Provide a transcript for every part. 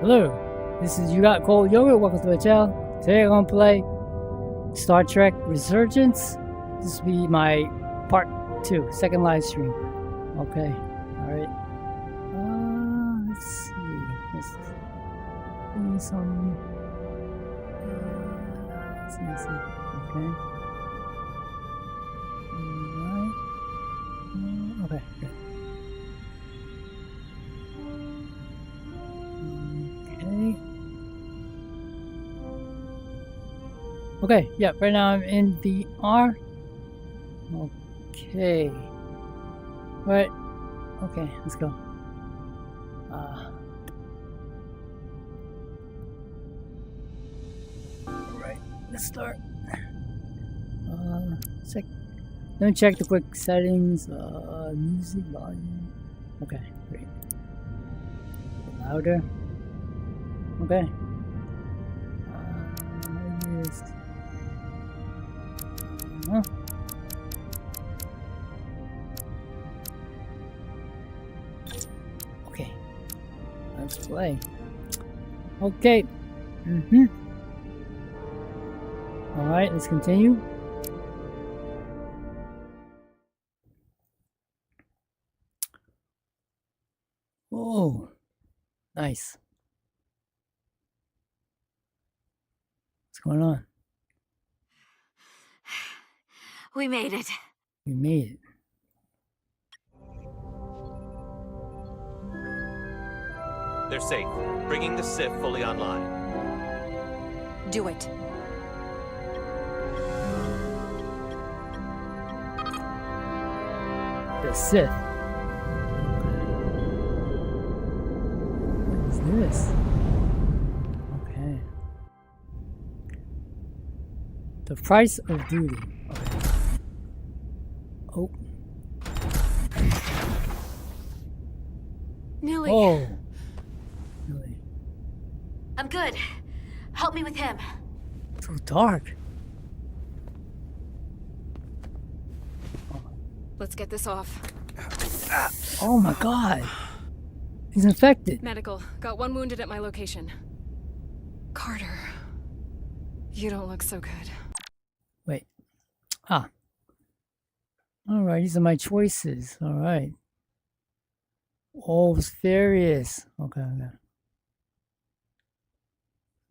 Hello, this is YouGotColdYogurt. Welcome to my channel. Today I'm going to play Star Trek Resurgence. This will be my part 2, second live stream. Okay, alright. Let's see. Let's do some. Let's see. Okay. Alright. Okay, good. Okay, yeah, right now I'm in VR. Okay. Right. Okay, let's go. Alright, let's start. Let me check the quick settings. Music volume. Okay, great. Louder. Okay. Okay, let's play. Okay. All right, let's continue. Oh, nice. What's going on? We made it. We made it. They're safe. Bringing the SIF fully online. Do it. The Sith. What is this? Okay. The price of duty. Okay. Oh. Newly. Oh. Really? I'm good. Help me with him. So dark. Let's get this off. Oh my god. He's infected. Medical. Got one wounded at my location. Carter. You don't look so good. Wait. Alright, these are my choices. Alright. Oh, it's furious. Okay.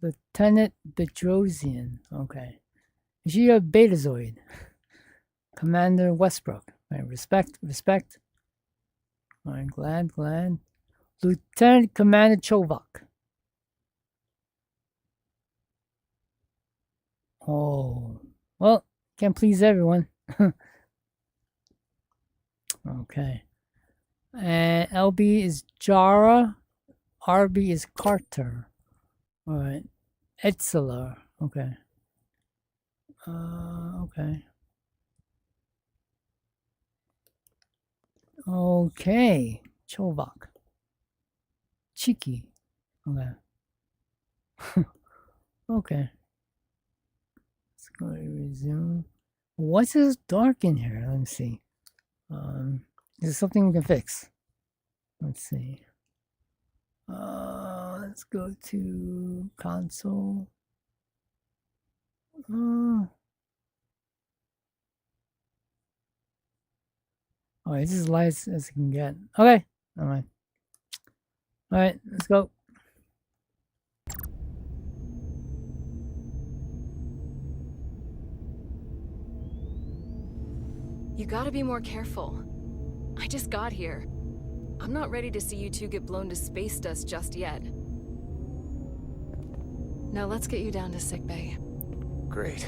Lieutenant Bedrosian. Okay. Is she a Betazoid? Commander Westbrook. Right, respect. Alright, glad. Lieutenant Commander Chovak. Oh. Well, can't please everyone. Okay. And LB is Jara. RB is Carter. Alright. Etzela. Okay. Okay. Okay. Chovak. Cheeky. Okay. Okay. Let's go to resume. What's this dark in here? Let me see. Is there something we can fix? Let's see. Let's go to console. Alright, this is as light as it can get. Okay, alright. Alright, let's go. You gotta be more careful. I just got here. I'm not ready to see you two get blown to space dust just yet. Now let's get you down to sickbay. Great.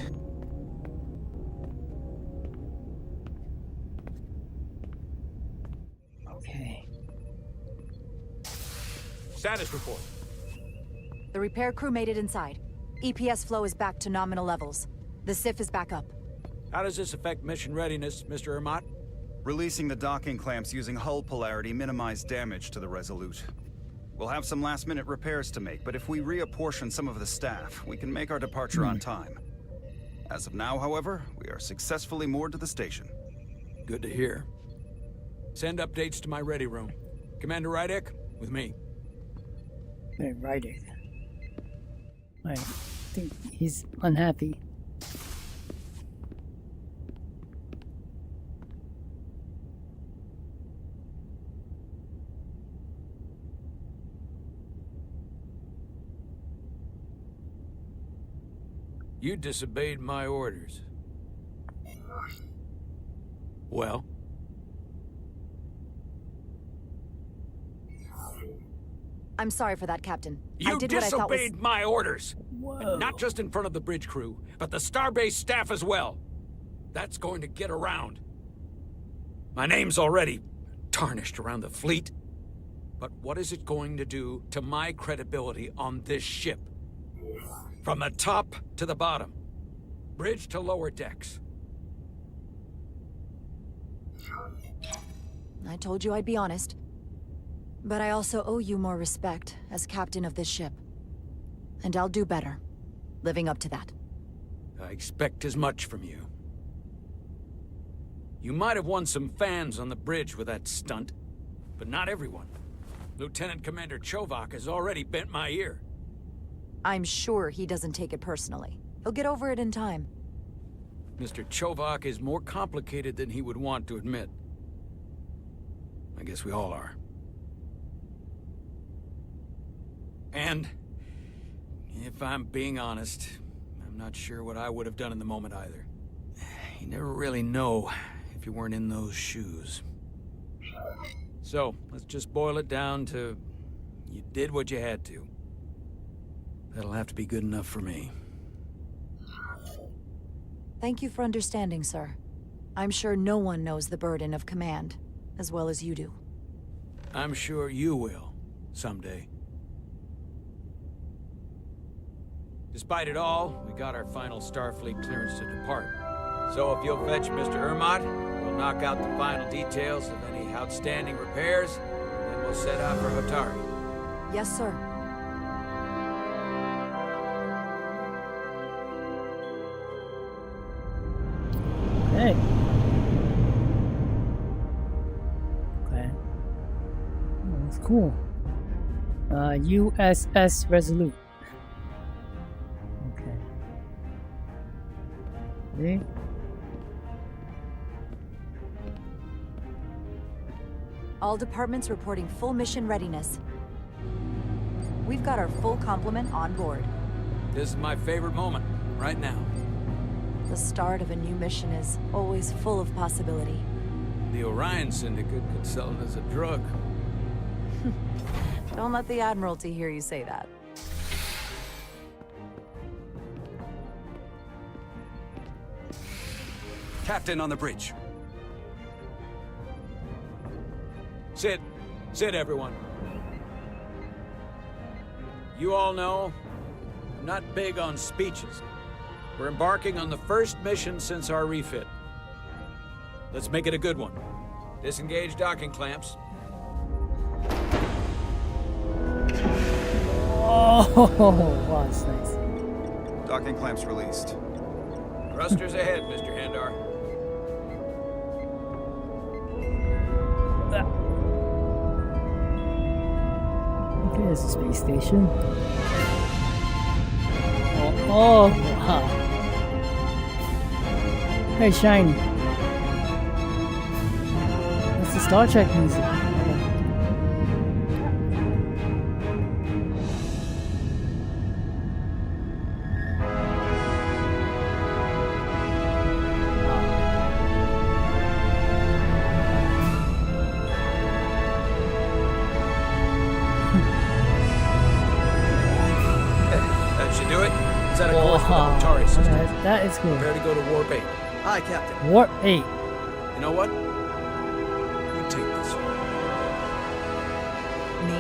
Okay. Status report. The repair crew made it inside. EPS flow is back to nominal levels. The SIF is back up. How does this affect mission readiness, Mr. Ermot? Releasing the docking clamps using hull polarity minimized damage to the Resolute. We'll have some last-minute repairs to make, but if we reapportion some of the staff, we can make our departure on time. As of now, however, we are successfully moored to the station. Good to hear. Send updates to my ready room. Commander Rydek, with me. Okay, write it. I think he's unhappy. You disobeyed my orders. Well? I'm sorry for that, Captain. You I did what I thought was... disobeyed my orders! Whoa. And not just in front of the bridge crew, but the Starbase staff as well. That's going to get around. My name's already tarnished around the fleet. But what is it going to do to my credibility on this ship? From the top to the bottom. Bridge to lower decks. I told you I'd be honest. But I also owe you more respect as captain of this ship. And I'll do better, living up to that. I expect as much from you. You might have won some fans on the bridge with that stunt, but not everyone. Lieutenant Commander Chovak has already bent my ear. I'm sure he doesn't take it personally. He'll get over it in time. Mr. Chovak is more complicated than he would want to admit. I guess we all are. And, if I'm being honest, I'm not sure what I would have done in the moment either. You never really know if you weren't in those shoes. So, let's just boil it down to, you did what you had to. That'll have to be good enough for me. Thank you for understanding, sir. I'm sure no one knows the burden of command as well as you do. I'm sure you will, someday. Despite it all, we got our final Starfleet clearance to depart. So if you'll fetch Mr. Ermot, we'll knock out the final details of any outstanding repairs, and then we'll set out for Hatari. Yes, sir. Okay. Okay. Oh, that's cool. USS Resolute. Okay. See? All departments reporting full mission readiness. We've got our full complement on board. This is my favorite moment, right now. The start of a new mission is always full of possibility. The Orion Syndicate could sell it as a drug. Don't let the Admiralty hear you say that. Captain on the bridge. Sit. Sit, everyone. You all know, I'm not big on speeches. We're embarking on the first mission since our refit. Let's make it a good one. Disengage docking clamps. Oh, wow, that's nice. Docking clamps released. Thrusters ahead, Mr. Handar. Okay, there's a space station. Oh, wow. Very shiny. That's the Star Trek music. That should do it. Set a course for the Hatari system. That is cool. Prepare to go to Warp 8. Aye, Captain. Warp 8. You know what? You take this one. Me?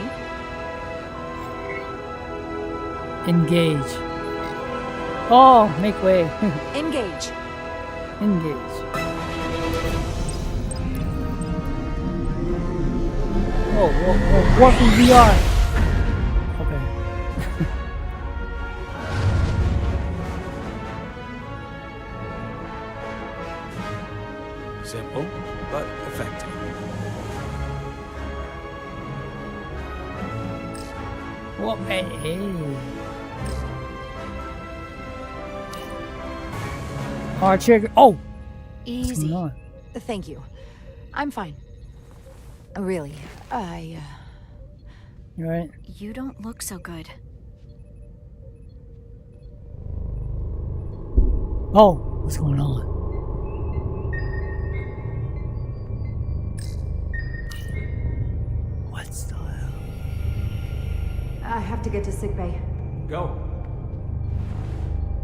Engage. Oh, make way. Engage. Engage. Oh, warp in VR. Okay. Simple, but effective. What? Hey. Hard trigger. Oh! What's going Easy. on? Thank you. I'm fine. Really, You alright? You don't look so good. Oh! What's going on? What's the hell? I have to get to sickbay. Go.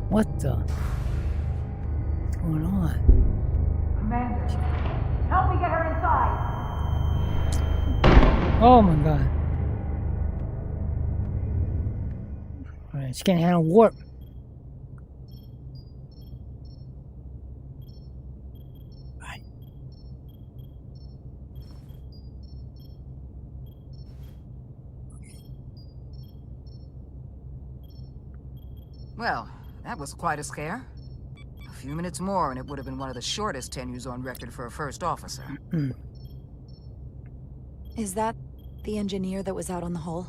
What the? What's going on? Commander, help me get her inside. Oh my god. Alright, she can't handle warp. Right. Well, that was quite a scare. A few minutes more and it would have been one of the shortest tenures on record for a first officer. Is that the engineer that was out on the hull?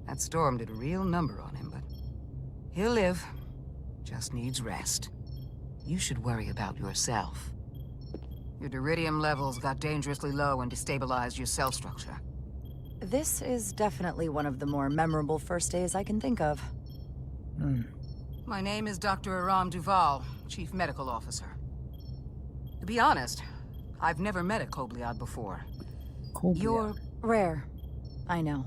That storm did a real number on him, but he'll live. Just needs rest. You should worry about yourself. Your deridium levels got dangerously low and destabilized your cell structure. This is definitely one of the more memorable first days I can think of. My name is Dr. Aram Duval, Chief Medical Officer. To be honest, I've never met a Kobliad before. Cool. You're... Rare. I know.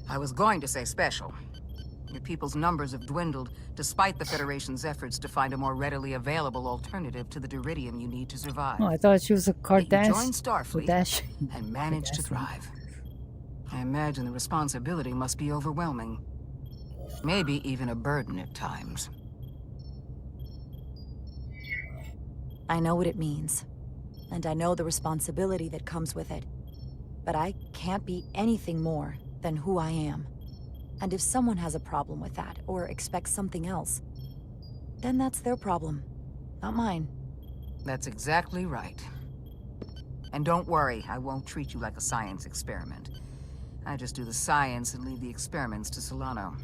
I was going to say special. Your people's numbers have dwindled, despite the Federation's efforts to find a more readily available alternative to the deridium you need to survive. Oh, I thought she was a Yet Kardashian. you joined Starfleet and managed to Kardashian. thrive. I imagine the responsibility must be overwhelming. Maybe even a burden at times. I know what it means. And I know the responsibility that comes with it. But I can't be anything more than who I am. And if someone has a problem with that, or expects something else, then that's their problem, not mine. That's exactly right. And don't worry, I won't treat you like a science experiment. I just do the science and leave the experiments to Solano.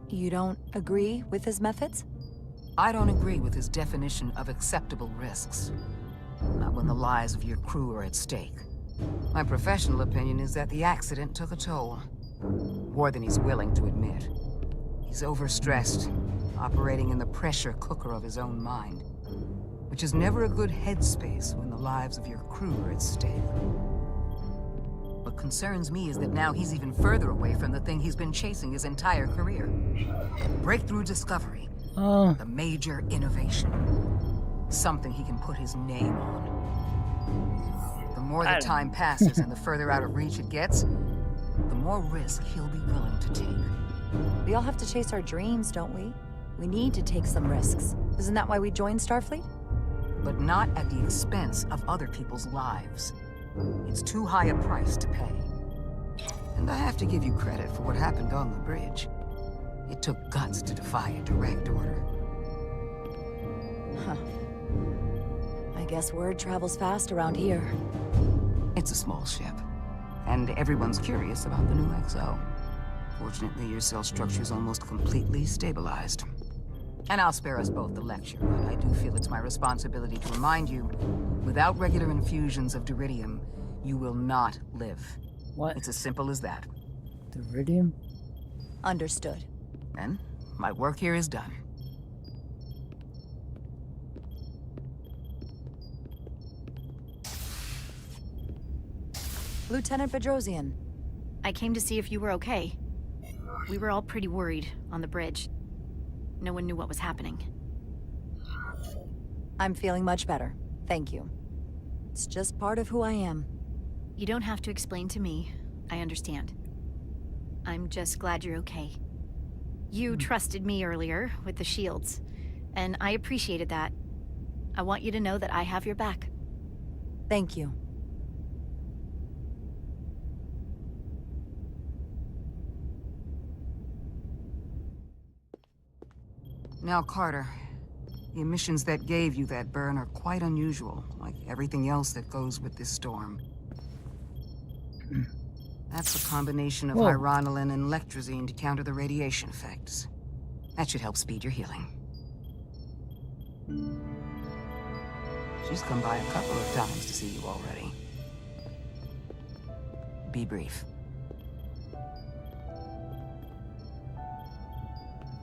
You don't agree with his methods? I don't agree with his definition of acceptable risks. Not when the lives of your crew are at stake. My professional opinion is that the accident took a toll. More than he's willing to admit. He's overstressed, operating in the pressure cooker of his own mind. Which is never a good headspace when the lives of your crew are at stake. What concerns me is that now he's even further away from the thing he's been chasing his entire career. Breakthrough discovery. Oh, A major innovation. Something he can put his name on. The more the time passes and the further out of reach it gets, the more risk he'll be willing to take. We all have to chase our dreams, don't we? We need to take some risks. Isn't that why we joined Starfleet? But not at the expense of other people's lives. It's too high a price to pay. And I have to give you credit for what happened on the bridge. It took guts to defy a direct order. Huh. I guess word travels fast around here. It's a small ship, and everyone's curious about the new XO. Fortunately, your cell structure's almost completely stabilized. And I'll spare us both the lecture, but I do feel it's my responsibility to remind you, without regular infusions of deridium, you will not live. what? It's as simple as that. Deridium? Understood. And my work here is done. Lieutenant Bedrosian. I came to see if you were okay. We were all pretty worried on the bridge. No one knew what was happening. I'm feeling much better. Thank you. It's just part of who I am. You don't have to explain to me. I understand. I'm just glad you're okay. You trusted me earlier with the shields, and I appreciated that. I want you to know that I have your back. Thank you. Now, Carter, the emissions that gave you that burn are quite unusual, like everything else that goes with this storm. That's a combination of Whoa. hyronolin and lectrazine to counter the radiation effects. That should help speed your healing. She's come by a couple of times to see you already. Be brief.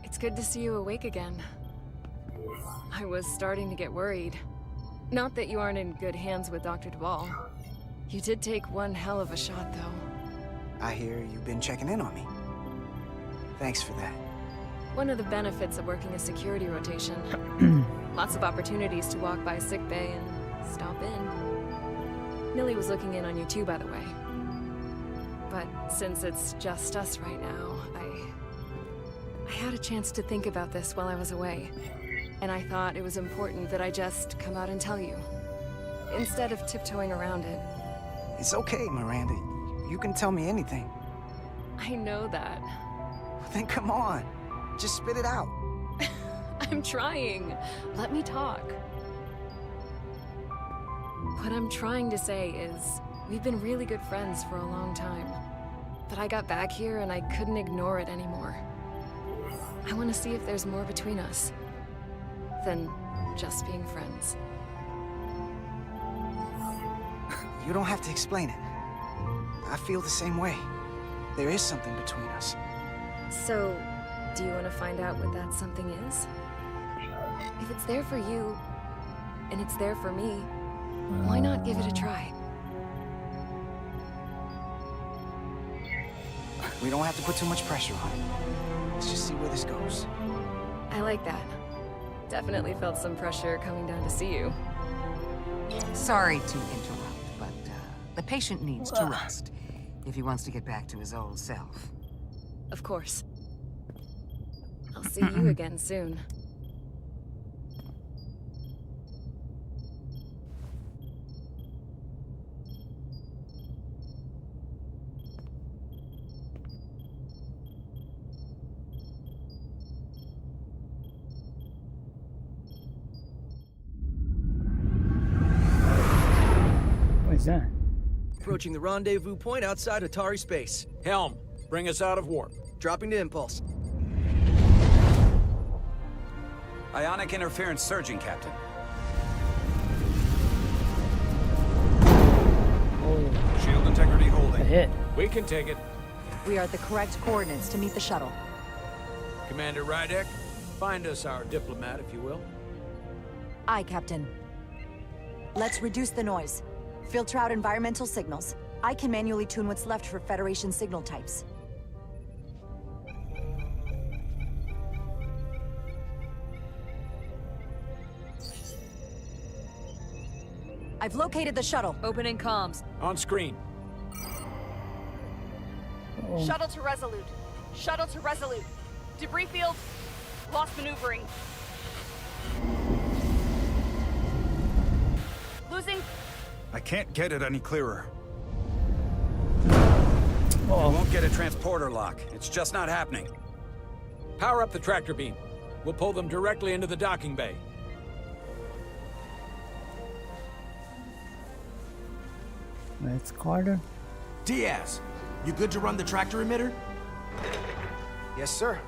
It's good to see you awake again. I was starting to get worried. Not that you aren't in good hands with Dr. Duvall. You did take one hell of a shot, though. I hear you've been checking in on me. Thanks for that. One of the benefits of working a security rotation. Lots of opportunities to walk by sickbay and stop in. Millie was looking in on you too, by the way. But since it's just us right now, I had a chance to think about this while I was away. And I thought it was important that I just come out and tell you, instead of tiptoeing around it. It's okay, Miranda. You can tell me anything. I know that. Then come on. Just spit it out. I'm trying. Let me talk. What I'm trying to say is, we've been really good friends for a long time. But I got back here and I couldn't ignore it anymore. I want to see if there's more between us than just being friends. You don't have to explain it. I feel the same way. There is something between us. So, do you want to find out what that something is? If it's there for you, and it's there for me, why not give it a try? We don't have to put too much pressure on it. Let's just see where this goes. I like that. Definitely felt some pressure coming down to see you. Sorry to interrupt, but the patient needs to rest if he wants to get back to his old self. Of course. I'll see you again soon. What's that? Approaching the rendezvous point outside Atari space. Helm, bring us out of warp. Dropping to impulse. Ionic interference surging, Captain. Oh, Shield integrity a holding. hit. We can take it. We are at the correct coordinates to meet the shuttle. Commander Rydek, find us our diplomat, if you will. Aye, Captain. Let's reduce the noise. Filter out environmental signals. I can manually tune what's left for Federation signal types. I've located the shuttle. Opening comms. On screen. Oh, Shuttle to Resolute. Shuttle to Resolute. Debris field. Lost maneuvering. Losing. I can't get it any clearer. oh. I won't get a transporter lock. It's just not happening. Power up the tractor beam. We'll pull them directly into the docking bay. That's Carter. Diaz, you good to run the tractor emitter? Yes, sir.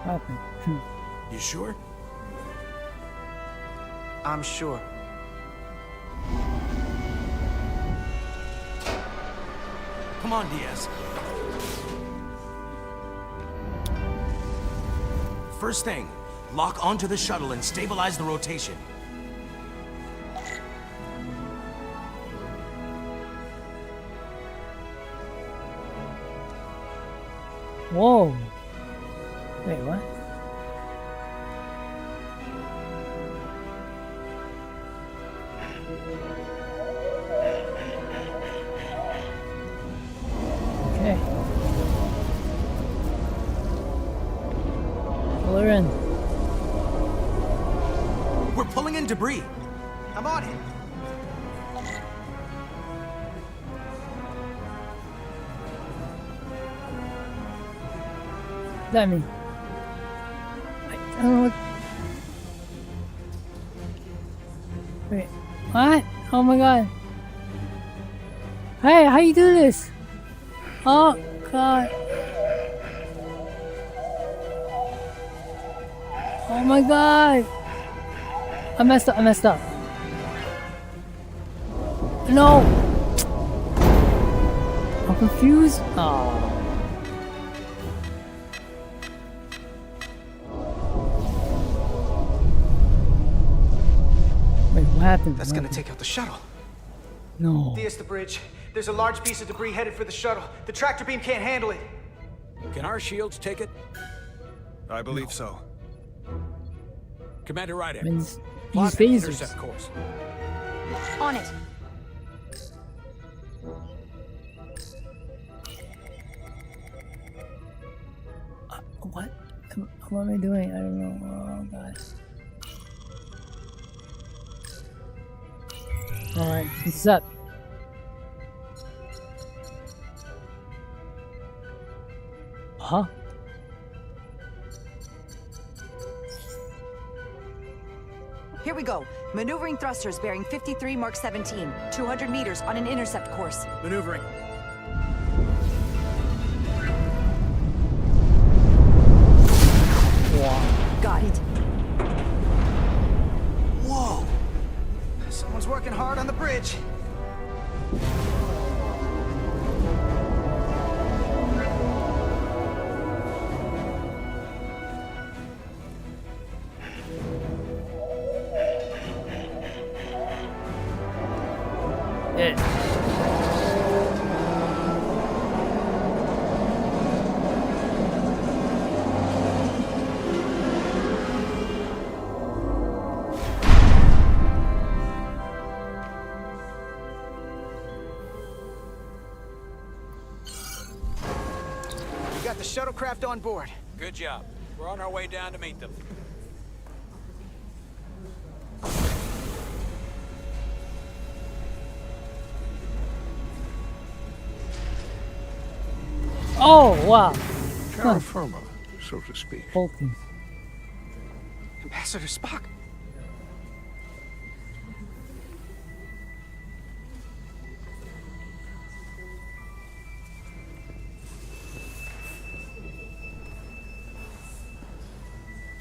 Copy. You sure? I'm sure. Come on, Diaz. First thing, lock onto the shuttle and stabilize the rotation. Whoa. Wait, what? Okay. Pull her in. We're pulling in debris. I'm on it. That mean? I don't know what. Wait, what? Oh my god. Hey, how you do this? Oh god. Oh my god. I messed up. No. I'm confused. Oh. Wait, what happened? That's gonna take out the shuttle. No. There's the bridge. There's a large piece of debris headed for the shuttle. The tractor beam can't handle it. Can our shields take it? I believe so. Commander Ryder, Use plot an phasers. intercept course. On it. What? What am I doing? I don't know. Oh god. Alright, what's up? Huh? Here we go. Maneuvering thrusters bearing 53 Mark 17. 200 meters on an intercept course. Maneuvering. Got it. Whoa! Someone's working hard on the bridge. We got the shuttlecraft on board. Good job. We're on our way down to meet them. Oh wow. Terra firma, so to speak. Vulcan. Ambassador Spock.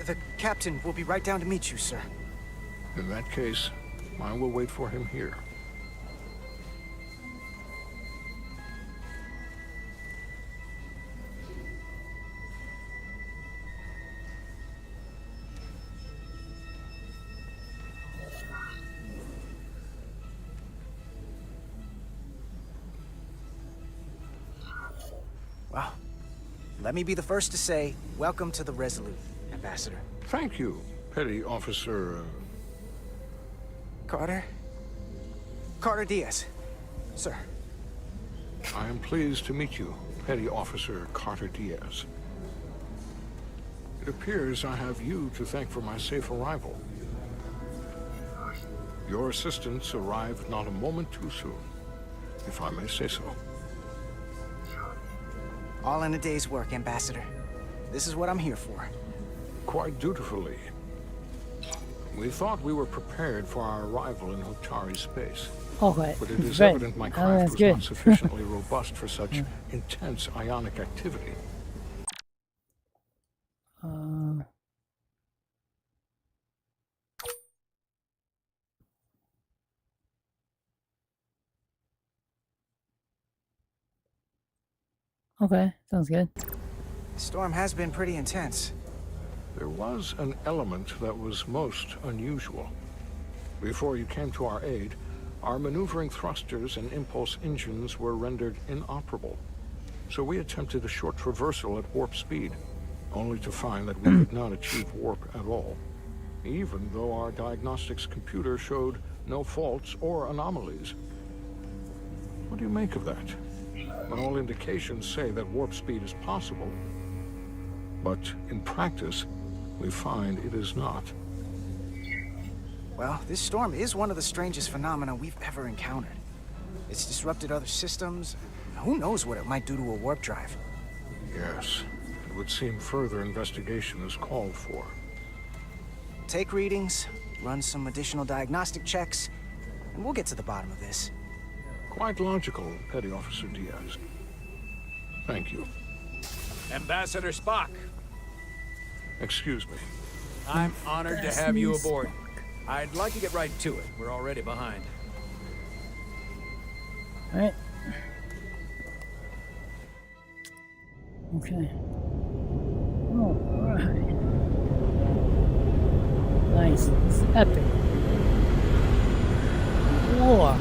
The captain will be right down to meet you, sir. In that case, I will wait for him here. Well, let me be the first to say, welcome to the Resolute, Ambassador. Thank you, Petty Officer... Carter? Carter Diaz. Sir. I am pleased to meet you, Petty Officer Carter Diaz. It appears I have you to thank for my safe arrival. Your assistance arrived not a moment too soon, if I may say so. All in a day's work, Ambassador. This is what I'm here for. Quite dutifully. We thought we were prepared for our arrival in Hotari space. Okay. But it is Right. evident my Oh, craft that's was good. not sufficiently robust for such intense ionic activity. Okay, sounds good. The storm has been pretty intense. There was an element that was most unusual. Before you came to our aid, our maneuvering thrusters and impulse engines were rendered inoperable. So we attempted a short traversal at warp speed, only to find that we could not achieve warp at all, even though our diagnostics computer showed no faults or anomalies. What do you make of that? When all indications say that warp speed is possible, but in practice, we find it is not. Well, this storm is one of the strangest phenomena we've ever encountered. It's disrupted other systems. Who knows what it might do to a warp drive? Yes, it would seem further investigation is called for. Take readings, run some additional diagnostic checks, and we'll get to the bottom of this. Quite logical, Petty Officer Diaz. Thank you. Ambassador Spock, Excuse me. I'm honored to have you aboard. I'd like to get right to it. We're already behind. Alright. Okay. Alright. Nice. This is epic. War.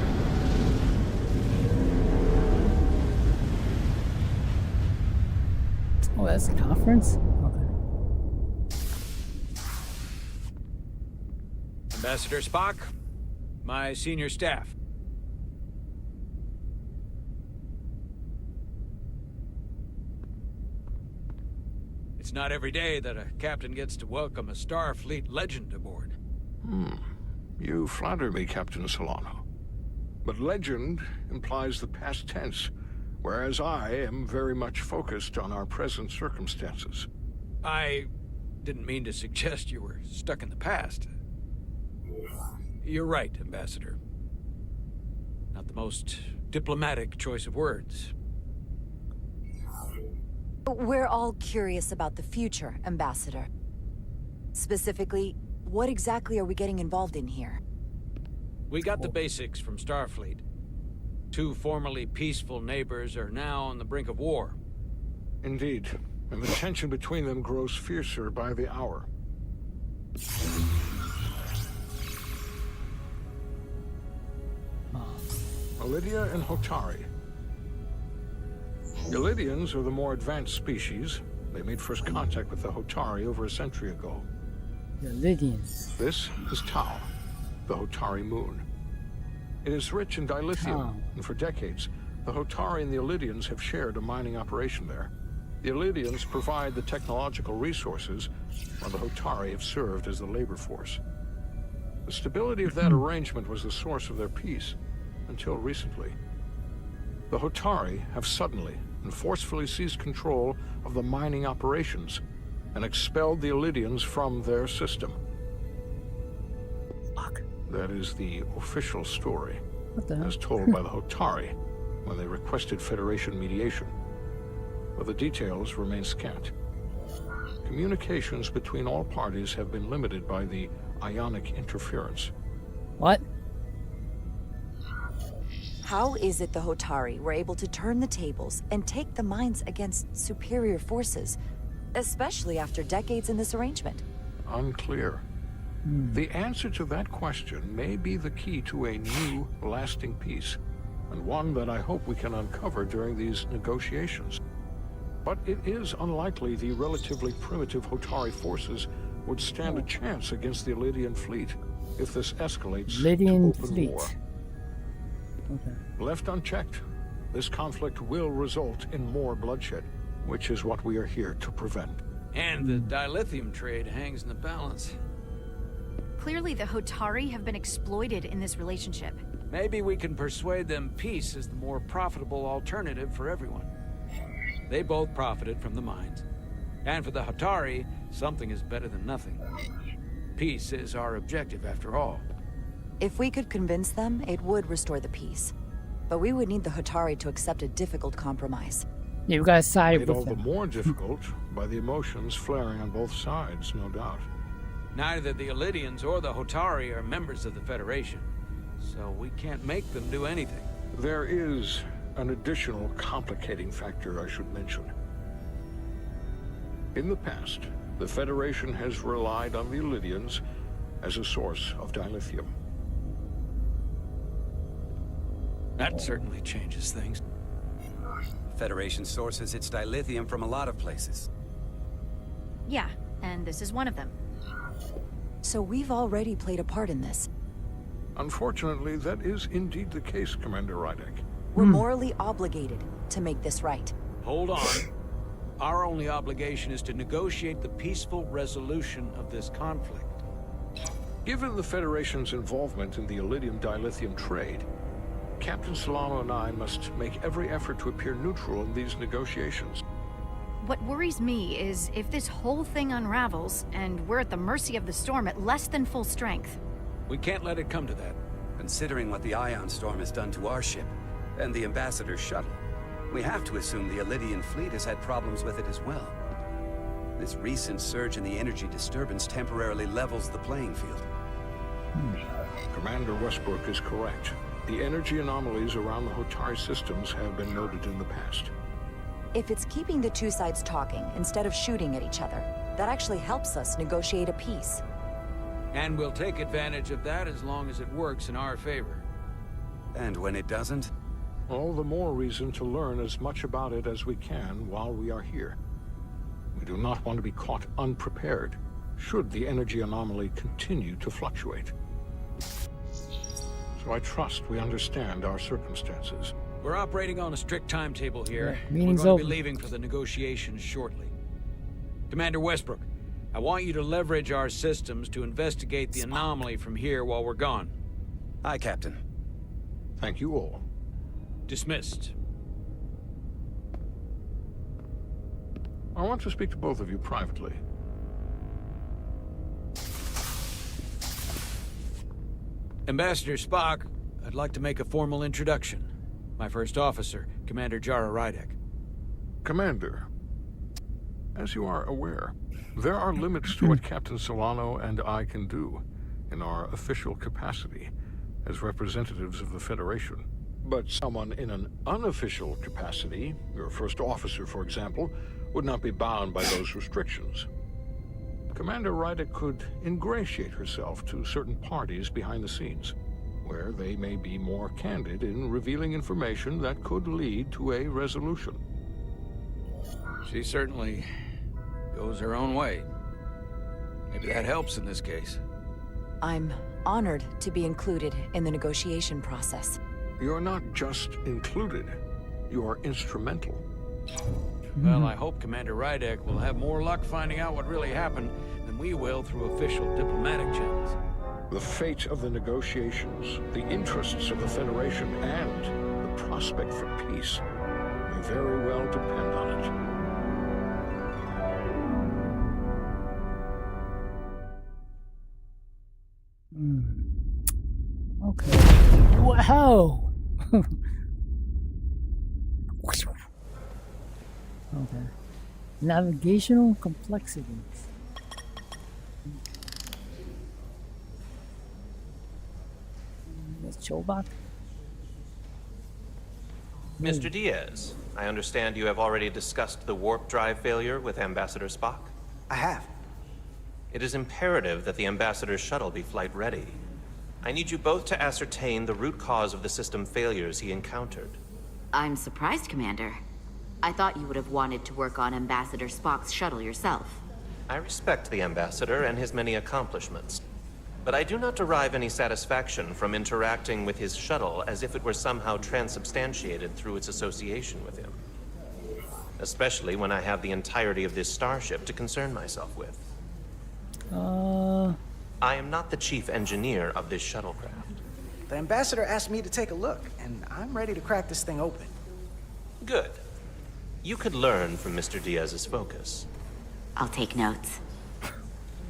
Oh, that's a conference? Okay. Ambassador Spock, my senior staff. It's not every day that a captain gets to welcome a Starfleet legend aboard. You flatter me, Captain Solano. But legend implies the past tense, whereas I am very much focused on our present circumstances. I didn't mean to suggest you were stuck in the past. You're right, Ambassador. Not the most diplomatic choice of words. We're all curious about the future, Ambassador. Specifically, what exactly are we getting involved in here? We got the basics from Starfleet. Two formerly peaceful neighbors are now on the brink of war. Indeed, and the tension between them grows fiercer by the hour. Elydia and Hotari. Elydians are the more advanced species. They made first contact with the Hotari over a century ago. The Lydians. This is Tau, the Hotari moon. It is rich in dilithium, and for decades, the Hotari and the Elydians have shared a mining operation there. The Elydians provide the technological resources, while the Hotari have served as the labor force. The stability of that arrangement was the source of their peace, until recently. The Hotari have suddenly and forcefully seized control of the mining operations and expelled the Elydians from their system. Fuck. That is the official story, What the hell? as told by the Hotari when they requested Federation mediation. But the details remain scant. Communications between all parties have been limited by the ionic interference. What? How is it the Hotari were able to turn the tables and take the mines against superior forces, especially after decades in this arrangement? Unclear. The answer to that question may be the key to a new, lasting peace, and one that I hope we can uncover during these negotiations. But it is unlikely the relatively primitive Hotari forces would stand a chance against the Lydian fleet if this escalates Lydian to open fleet. war. Okay. Left unchecked, this conflict will result in more bloodshed, which is what we are here to prevent. And the dilithium trade hangs in the balance. Clearly, the Hotari have been exploited in this relationship. Maybe we can persuade them peace is the more profitable alternative for everyone. They both profited from the mines. And for the Hotari, something is better than nothing. Peace is our objective, after all. If we could convince them, it would restore the peace. But we would need the Hotari to accept a difficult compromise. Yeah, we gotta side Made with all the them. more difficult by the emotions flaring on both sides, no doubt. Neither the Elydians or the Hotari are members of the Federation, so we can't make them do anything. There is an additional complicating factor I should mention. In the past, the Federation has relied on the Elydians as a source of dilithium. That certainly changes things. Federation sources its dilithium from a lot of places. Yeah, and this is one of them. So we've already played a part in this. Unfortunately, that is indeed the case, Commander Rydek. We're morally obligated to make this right. Hold on. Our only obligation is to negotiate the peaceful resolution of this conflict. Given the Federation's involvement in the Elydium dilithium trade, Captain Solano and I must make every effort to appear neutral in these negotiations. What worries me is if this whole thing unravels, and we're at the mercy of the storm at less than full strength. We can't let it come to that. Considering what the ion storm has done to our ship, And the Ambassador's shuttle. We have to assume the Elydian fleet has had problems with it as well. This recent surge in the energy disturbance temporarily levels the playing field. Commander Westbrook is correct. The energy anomalies around the Hotari systems have been noted in the past. If it's keeping the two sides talking instead of shooting at each other, that actually helps us negotiate a peace. And we'll take advantage of that as long as it works in our favor. And when it doesn't? All the more reason to learn as much about it as we can while we are here. We do not want to be caught unprepared, should the energy anomaly continue to fluctuate. So I trust we understand our circumstances. We're operating on a strict timetable here. Yeah, meeting's We're going to over. be leaving for the negotiations shortly. Commander Westbrook, I want you to leverage our systems to investigate the anomaly from here while we're gone. Aye, Captain. Thank you all. Dismissed. I want to speak to both of you privately. Ambassador Spock, I'd like to make a formal introduction. My first officer, Commander Jara Rydek. Commander, as you are aware, there are limits to what Captain Solano and I can do in our official capacity as representatives of the Federation. But someone in an unofficial capacity, your first officer, for example, would not be bound by those restrictions. Commander Rydek could ingratiate herself to certain parties behind the scenes, where they may be more candid in revealing information that could lead to a resolution. She certainly goes her own way. Maybe that helps in this case. I'm honored to be included in the negotiation process. You're not just included, you are instrumental. Well, I hope Commander Rydek will have more luck finding out what really happened than we will through official diplomatic channels. The fate of the negotiations, the interests of the Federation, and the prospect for peace may very well depend on it. Okay. Wow. Okay. Navigational complexities. That's Chobot. Mr. Diaz, I understand you have already discussed the warp drive failure with Ambassador Spock? I have. It is imperative that the Ambassador's shuttle be flight ready. I need you both to ascertain the root cause of the system failures he encountered. I'm surprised, Commander. I thought you would have wanted to work on Ambassador Spock's shuttle yourself. I respect the Ambassador and his many accomplishments, but I do not derive any satisfaction from interacting with his shuttle as if it were somehow transubstantiated through its association with him. Especially when I have the entirety of this starship to concern myself with. I am not the chief engineer of this shuttlecraft. The Ambassador asked me to take a look, and I'm ready to crack this thing open. Good. You could learn from Mr. Diaz's focus. I'll take notes.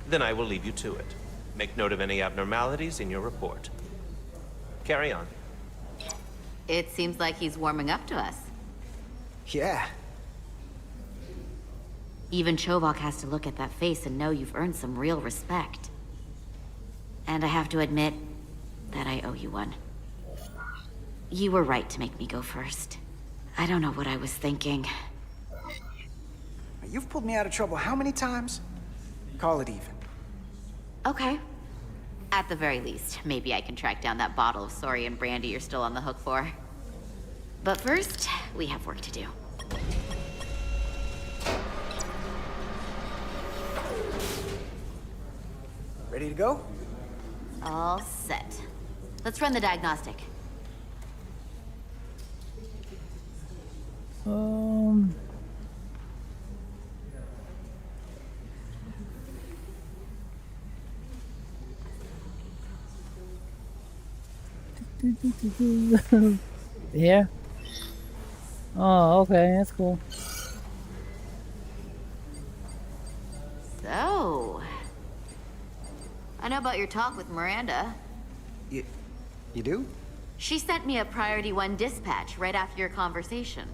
Then I will leave you to it. Make note of any abnormalities in your report. Carry on. It seems like he's warming up to us. Yeah. Even Chobot has to look at that face and know you've earned some real respect. And I have to admit that I owe you one. You were right to make me go first. I don't know what I was thinking. You've pulled me out of trouble how many times? Call it even. Okay. At the very least, maybe I can track down that bottle of Saurian brandy you're still on the hook for. But first, we have work to do. Ready to go? All set. Let's run the diagnostic. Yeah. Oh, okay, that's cool. So, I know about your talk with Miranda. You do? She sent me a Priority 1 dispatch right after your conversation.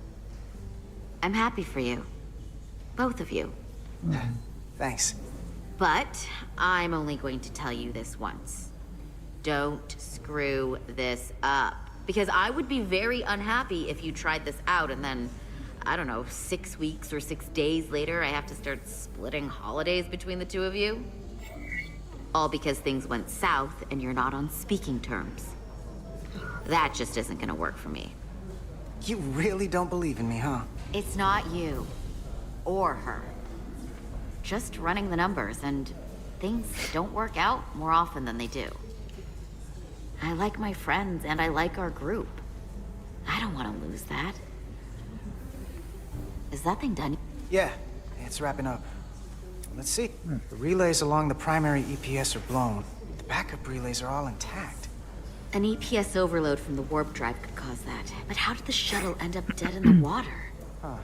I'm happy for you. Both of you. Thanks. But I'm only going to tell you this once. Don't screw this up. Because I would be very unhappy if you tried this out and then, I don't know, 6 weeks or 6 days later, I have to start splitting holidays between the two of you. All because things went south and you're not on speaking terms. That just isn't gonna work for me. You really don't believe in me, huh? It's not you. Or her. Just running the numbers, and things don't work out more often than they do. I like my friends, and I like our group. I don't want to lose that. Is that thing done? Yeah, it's wrapping up. Let's see. The relays along the primary EPS are blown. The backup relays are all intact. An EPS overload from the warp drive could cause that. But how did the shuttle end up dead in the water? Huh.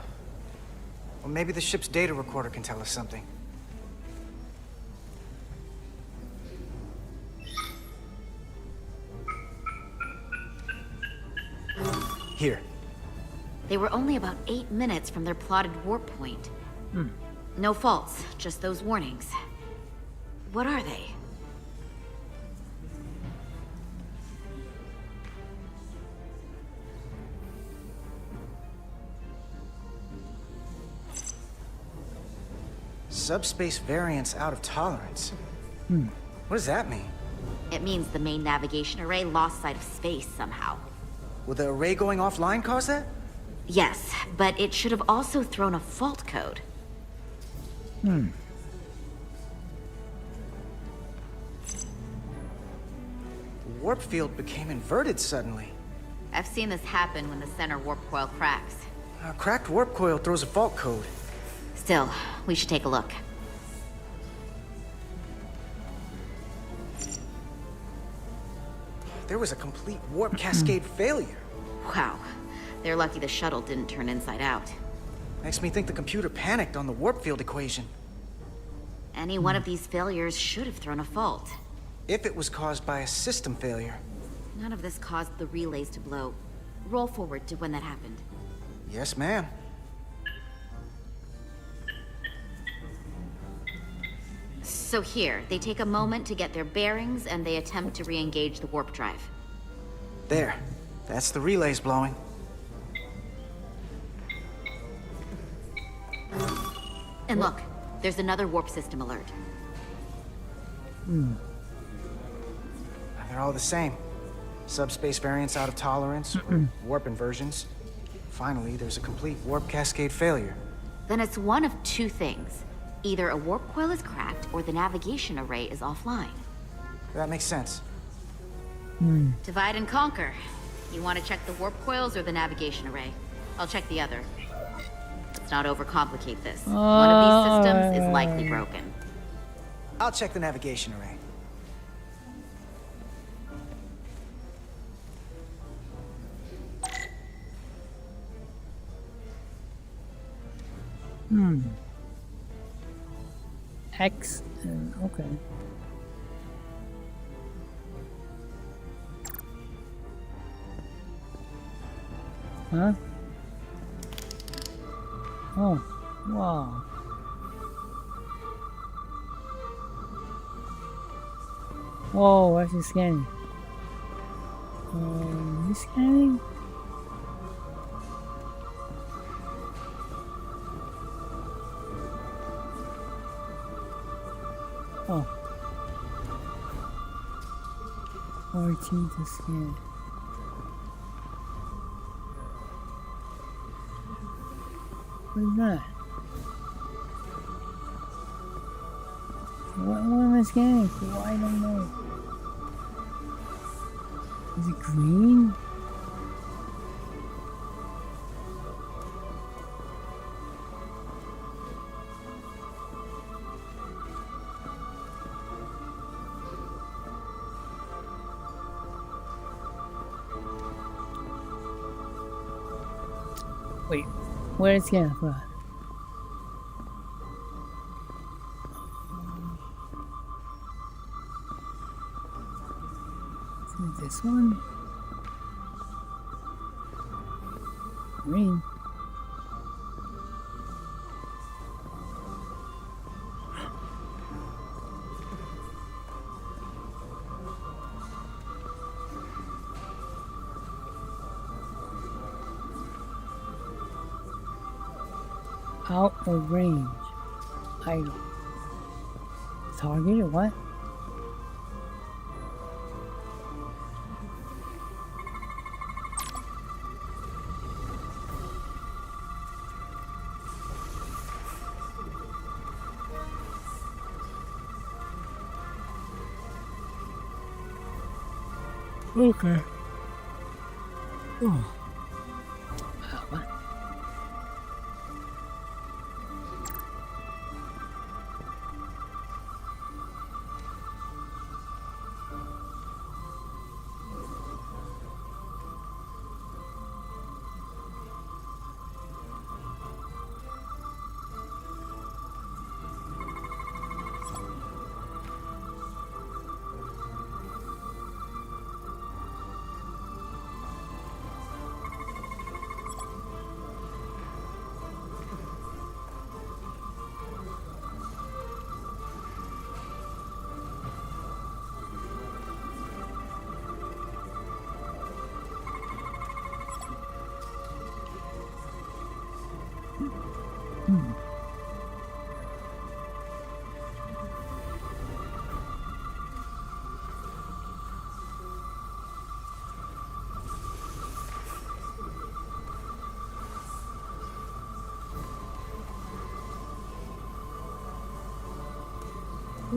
Well, maybe the ship's data recorder can tell us something. Here. They were only about 8 minutes from their plotted warp point. No faults, just those warnings. What are they? Subspace variance out of tolerance. What does that mean? It means the main navigation array lost sight of space somehow. Will the array going offline cause that? Yes, but it should have also thrown a fault code. The warp field became inverted suddenly. I've seen this happen when the center warp coil cracks. A cracked warp coil throws a fault code. Still, we should take a look. There was a complete warp cascade failure. Wow. They're lucky the shuttle didn't turn inside out. Makes me think the computer panicked on the warp field equation. Any one of these failures should have thrown a fault. If it was caused by a system failure. None of this caused the relays to blow. Roll forward to when that happened. Yes, ma'am. So here, they take a moment to get their bearings and they attempt to re-engage the warp drive. There. That's the relays blowing. And look, there's another warp system alert. They're all the same. Subspace variance out of tolerance, warp inversions. Finally, there's a complete warp cascade failure. Then it's one of two things. Either a warp coil is cracked or the navigation array is offline. That makes sense. Divide and conquer. You want to check the warp coils or the navigation array? I'll check the other. Let's not overcomplicate this. One of these systems is likely broken. I'll check the navigation array. X and okay. Huh? Oh, wow. Whoa, what's he scanning? He's scanning? Oh. 14 to scan. What is that? What am I scanning for? I don't know. Is it green? Wait, where is it for? This one? green. Out of range. Idle. Target or what? Okay. Oh. What?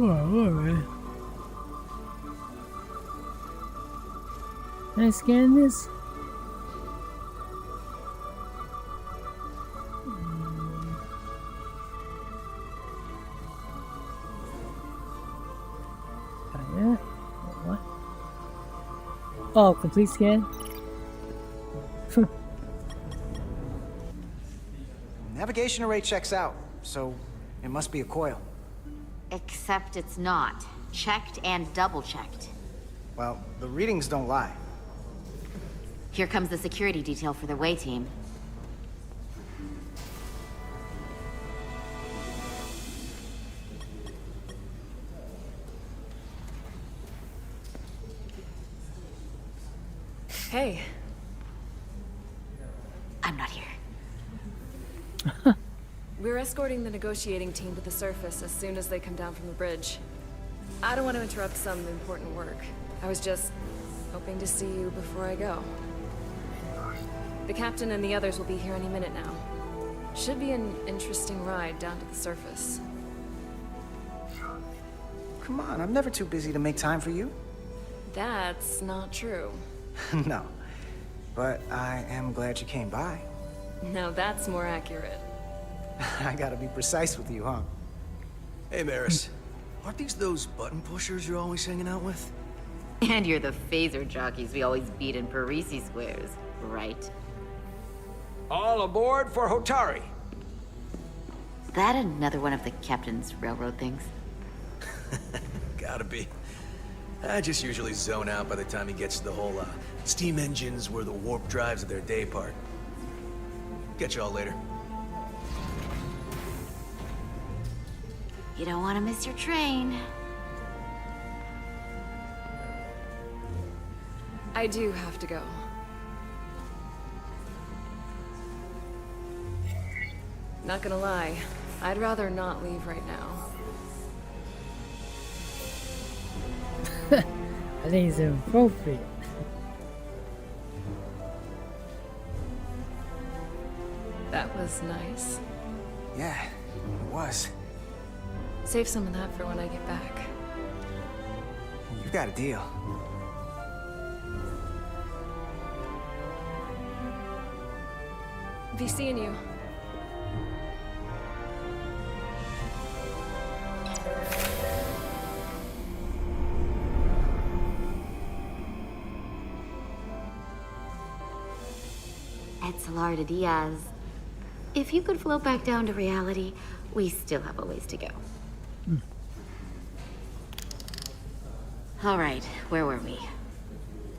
Alright. Can I scan this? What? Oh, complete scan? Navigation array checks out, so it must be a coil. Except it's not. Checked and double-checked. Well, the readings don't lie. Here comes the security detail for the way team. Hey. I'm not here. We're escorting the negotiating team to the surface as soon as they come down from the bridge. I don't want to interrupt some important work. I was just hoping to see you before I go. The captain and the others will be here any minute now. Should be an interesting ride down to the surface. Come on, I'm never too busy to make time for you. That's not true. No, but I am glad you came by. Now that's more accurate. I gotta be precise with you, huh? Hey, Maris. Aren't these those button pushers you're always hanging out with? And you're the phaser jockeys we always beat in Parisi squares, right? All aboard for Hotari. That another one of the captain's railroad things? Gotta be. I just usually zone out by the time he gets to the whole, steam engines were the warp drives of their day part. Catch y'all later. You don't want to miss your train. I do have to go. Not gonna lie, I'd rather not leave right now. I think it's inappropriate. That was nice. Yeah, it was. Save some of that for when I get back. You got a deal. Be seeing you. Etzelar Diaz. If you could float back down to reality, we still have a ways to go. All right, where were we?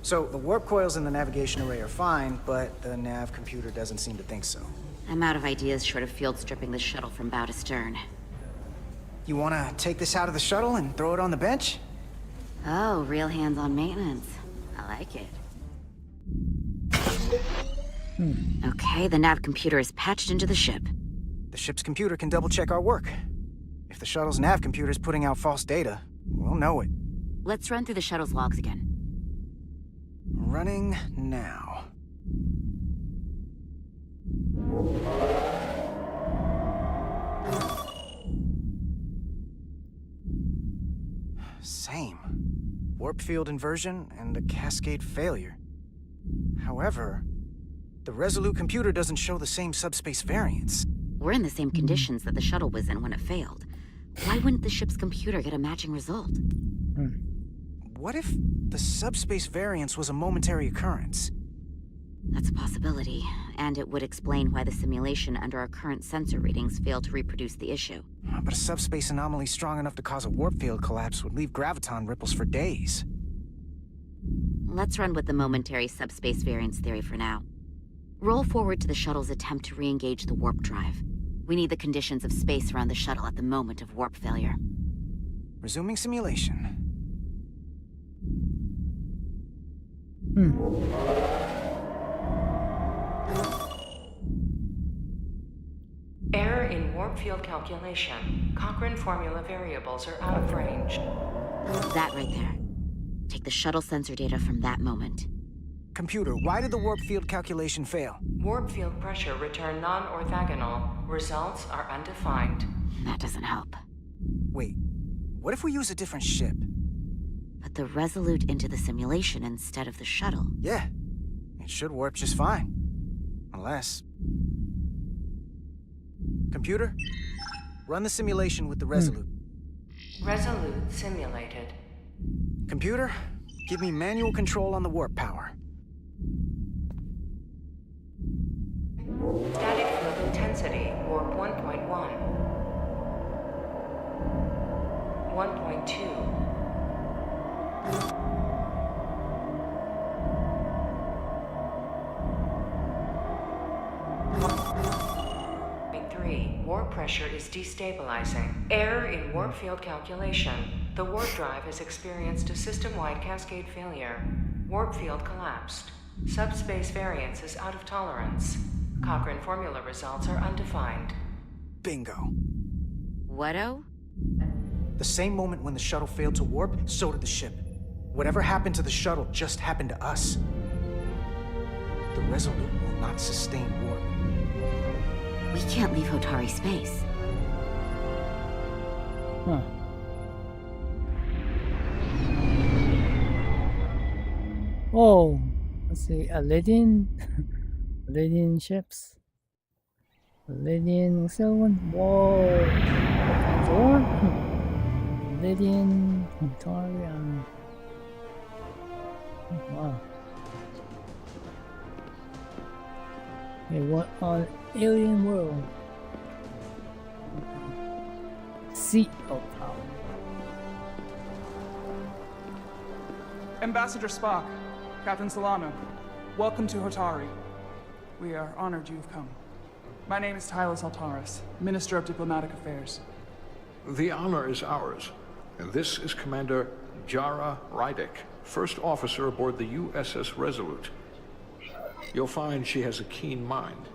So, the warp coils in the navigation array are fine, but the nav computer doesn't seem to think so. I'm out of ideas short of field stripping the shuttle from bow to stern. You wanna take this out of the shuttle and throw it on the bench? Oh, real hands-on maintenance. I like it. Okay, the nav computer is patched into the ship. The ship's computer can double-check our work. If the shuttle's nav computer is putting out false data, we'll know it. Let's run through the shuttle's logs again. Running now. Same. Warp field inversion and a cascade failure. However, the Resolute computer doesn't show the same subspace variance. We're in the same conditions that the shuttle was in when it failed. Why wouldn't the ship's computer get a matching result? What if the subspace variance was a momentary occurrence? That's a possibility, and it would explain why the simulation under our current sensor readings failed to reproduce the issue. But a subspace anomaly strong enough to cause a warp field collapse would leave graviton ripples for days. Let's run with the momentary subspace variance theory for now. Roll forward to the shuttle's attempt to re-engage the warp drive. We need the conditions of space around the shuttle at the moment of warp failure. Resuming simulation. Error in warp field calculation. Cochrane formula variables are out of range. That right there. Take the shuttle sensor data from that moment. Computer, why did the warp field calculation fail? Warp field pressure returned non-orthogonal. Results are undefined. That doesn't help. Wait, what if we use a different ship? Put the Resolute into the simulation instead of the shuttle. Yeah, it should warp just fine. Unless... Computer, run the simulation with the Resolute. Resolute simulated. Computer, give me manual control on the warp power. Static field intensity, warp 1.1. 1.2. 3. Warp pressure is destabilizing. Error in warp field calculation. The warp drive has experienced a system-wide cascade failure. Warp field collapsed. Subspace variance is out of tolerance. Cochrane formula results are undefined. Bingo. What-o? The same moment when the shuttle failed to warp, so did the ship. Whatever happened to the shuttle just happened to us. The Resolute will not sustain warp. We can't leave Hotari space. Huh. Oh, let's see, Lydian ships. Lydian, what's the other one? Whoa, Thor? Lydian, Hotari, wow. Okay, what on alien world? Seat of power. Ambassador Spock, Captain Solano, welcome to Hotari. We are honored you've come. My name is Tylos Altaris, Minister of Diplomatic Affairs. The honor is ours, and this is Commander Jara Rydick, first officer aboard the USS Resolute. You'll find she has a keen mind,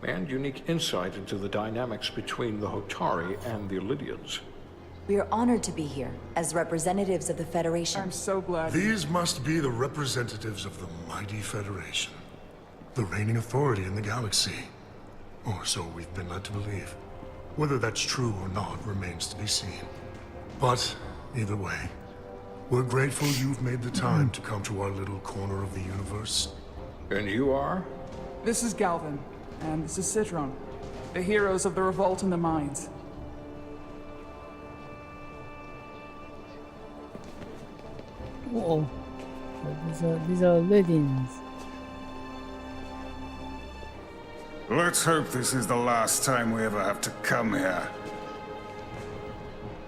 and unique insight into the dynamics between the Hotari and the Lydians. We are honored to be here, as representatives of the Federation. I'm so glad. These must be the representatives of the mighty Federation. The reigning authority in the galaxy. Or so we've been led to believe. Whether that's true or not remains to be seen. But, either way, we're grateful you've made the time to come to our little corner of the universe. And you are? This is Galvin, and this is Citron, the heroes of the revolt in the mines. Uh-oh. These are Lydians. Let's hope this is the last time we ever have to come here.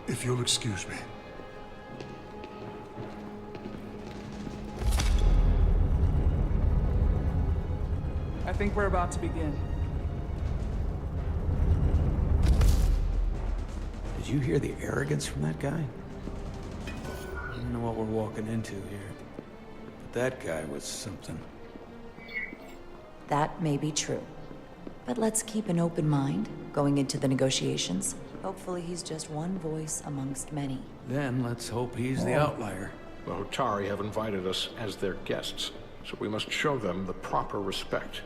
If you'll excuse me. think we're about to begin. Did you hear the arrogance from that guy? I don't know what we're walking into here, but that guy was something. That may be true. But let's keep an open mind going into the negotiations. Hopefully he's just one voice amongst many. Then let's hope he's the outlier. The Hotari have invited us as their guests, so we must show them the proper respect.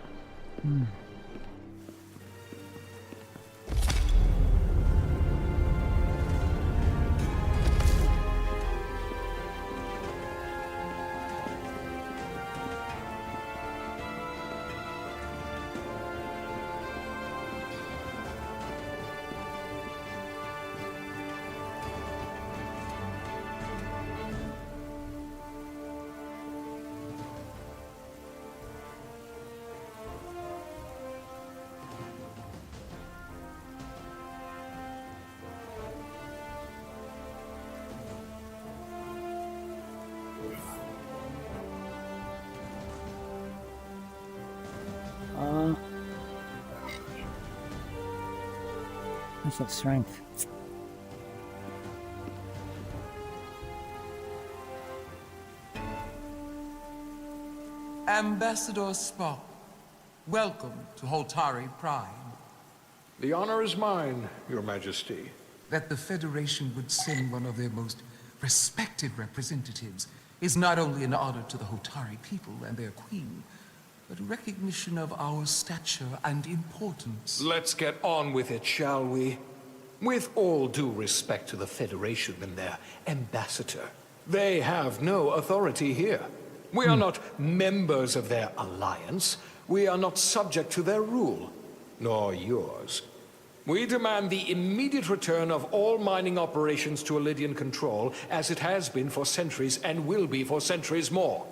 What's that strength? Ambassador Spock, welcome to Hotari Prime. The honor is mine, Your Majesty. That the Federation would send one of their most respected representatives is not only an honor to the Hotari people and their queen, but a recognition of our stature and importance. Let's get on with it, shall we? With all due respect to the Federation and their ambassador, they have no authority here. We are not members of their alliance. We are not subject to their rule, nor yours. We demand the immediate return of all mining operations to Elydian control, as it has been for centuries and will be for centuries more.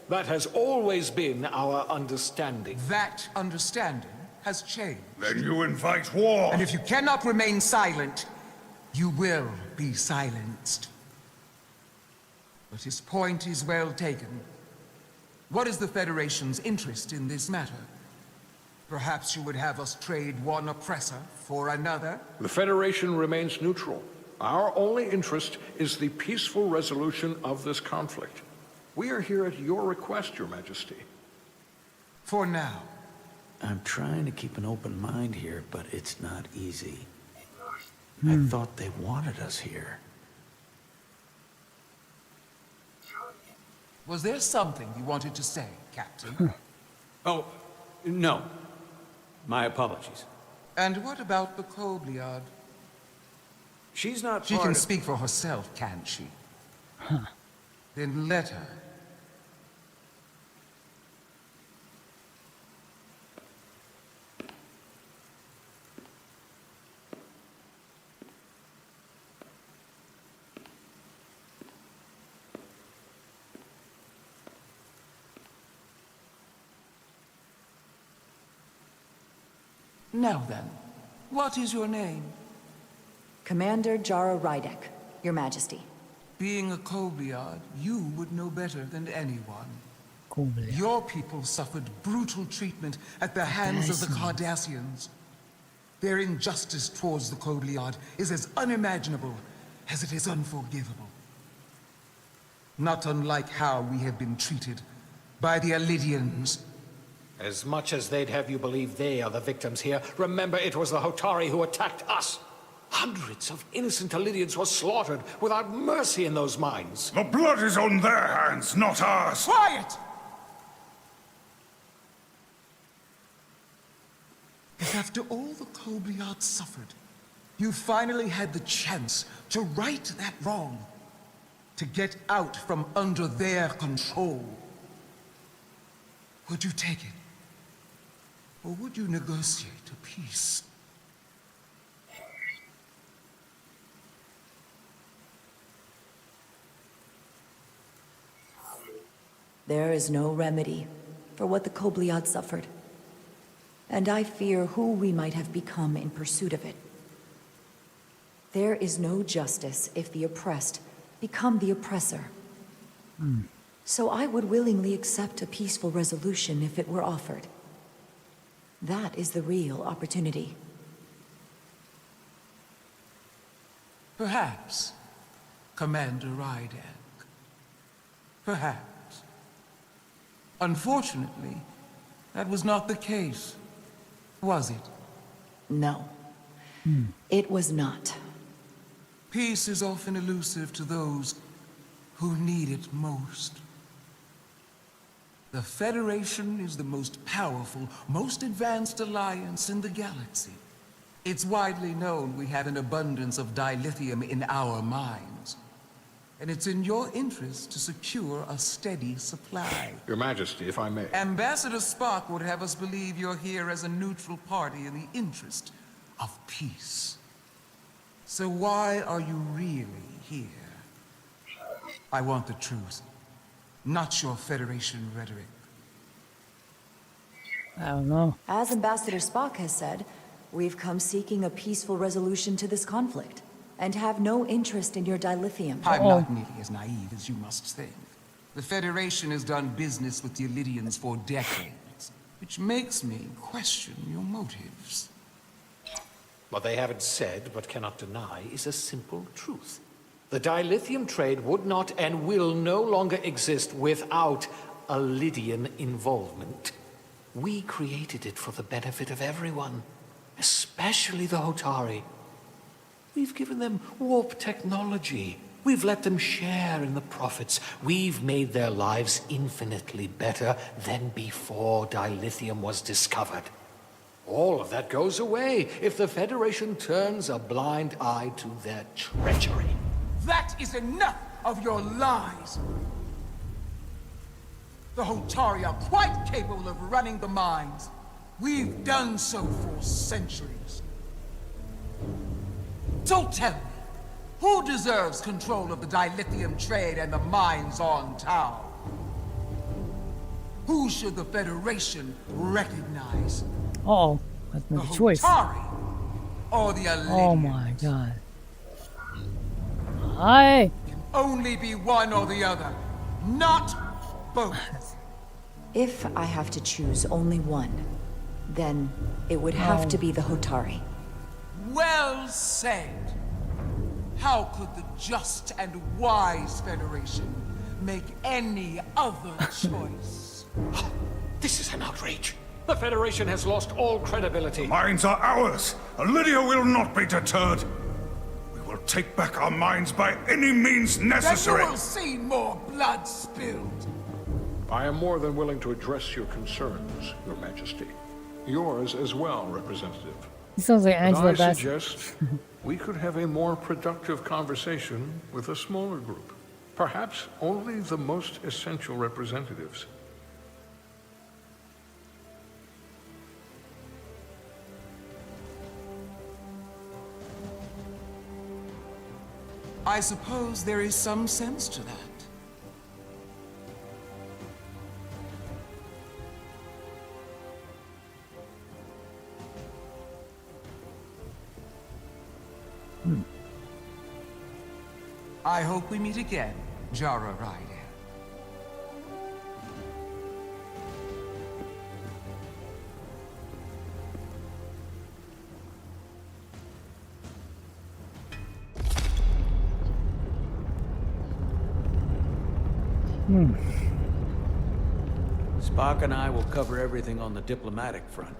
That has always been our understanding. That understanding has changed. Then you invite war! And if you cannot remain silent, you will be silenced. But his point is well taken. What is the Federation's interest in this matter? Perhaps you would have us trade one oppressor for another? The Federation remains neutral. Our only interest is the peaceful resolution of this conflict. We are here at your request, Your Majesty. For now. I'm trying to keep an open mind here, but it's not easy. I thought they wanted us here. Was there something you wanted to say, Captain? Oh, no. My apologies. And what about the Kobliad? She's not She can speak for herself, can't she? Then let her. Now then, what is your name? Commander Jara Rydek, Your Majesty. Being a Kobliad, you would know better than anyone. Kobliad. Your people suffered brutal treatment at the hands of the Cardassians. Their injustice towards the Kobliad is as unimaginable as it is unforgivable. Not unlike how we have been treated by the Elydians. As much as they'd have you believe they are the victims here, remember it was the Hotari who attacked us. Hundreds of innocent Elydians were slaughtered without mercy in those mines. The blood is on their hands, not ours! Quiet! If after all the Kobliad suffered, you finally had the chance to right that wrong, to get out from under their control, would you take it? Or would you negotiate a peace? There is no remedy for what the Kobliad suffered. And I fear who we might have become in pursuit of it. There is no justice if the oppressed become the oppressor. So I would willingly accept a peaceful resolution if it were offered. That is the real opportunity. Perhaps, Commander Rydak. Perhaps. Unfortunately, that was not the case, was it? No. It was not. Peace is often elusive to those who need it most. The Federation is the most powerful, most advanced alliance in the galaxy. It's widely known we have an abundance of dilithium in our mines. And it's in your interest to secure a steady supply. Your Majesty, if I may. Ambassador Spock would have us believe you're here as a neutral party in the interest of peace. So why are you really here? I want the truth, not your Federation rhetoric. I don't know. As Ambassador Spock has said, we've come seeking a peaceful resolution to this conflict, and have no interest in your dilithium. I'm not nearly as naive as you must think. The Federation has done business with the Illydians for decades, which makes me question your motives. What they haven't said, but cannot deny, is a simple truth. The dilithium trade would not and will no longer exist without Illydian involvement. We created it for the benefit of everyone, especially the Hotari. We've given them warp technology. We've let them share in the profits. We've made their lives infinitely better than before dilithium was discovered. All of that goes away if the Federation turns a blind eye to their treachery. That is enough of your lies! The Hotari are quite capable of running the mines. We've done so for centuries. So tell me, who deserves control of the dilithium trade and the mines on Tau? Who should the Federation recognize? Uh-oh. That's no choice. Hotari or the Illydians? Oh my god. Hi. Can only be one or the other, not both. If I have to choose only one, then it would have to be the Hotari. Well said. How could the just and wise Federation make any other choice? This is an outrage. The Federation has lost all credibility. The mines are ours. Illydia will not be deterred. We will take back our mines by any means necessary. Then you will see more blood spilled. I am more than willing to address your concerns, Your Majesty. Yours as well, Representative. He sounds like Angela But I Bassett. suggest we could have a more productive conversation with a smaller group. Perhaps only the most essential representatives. I suppose there is some sense to that. I hope we meet again, Jara Ryder. Spock and I will cover everything on the diplomatic front.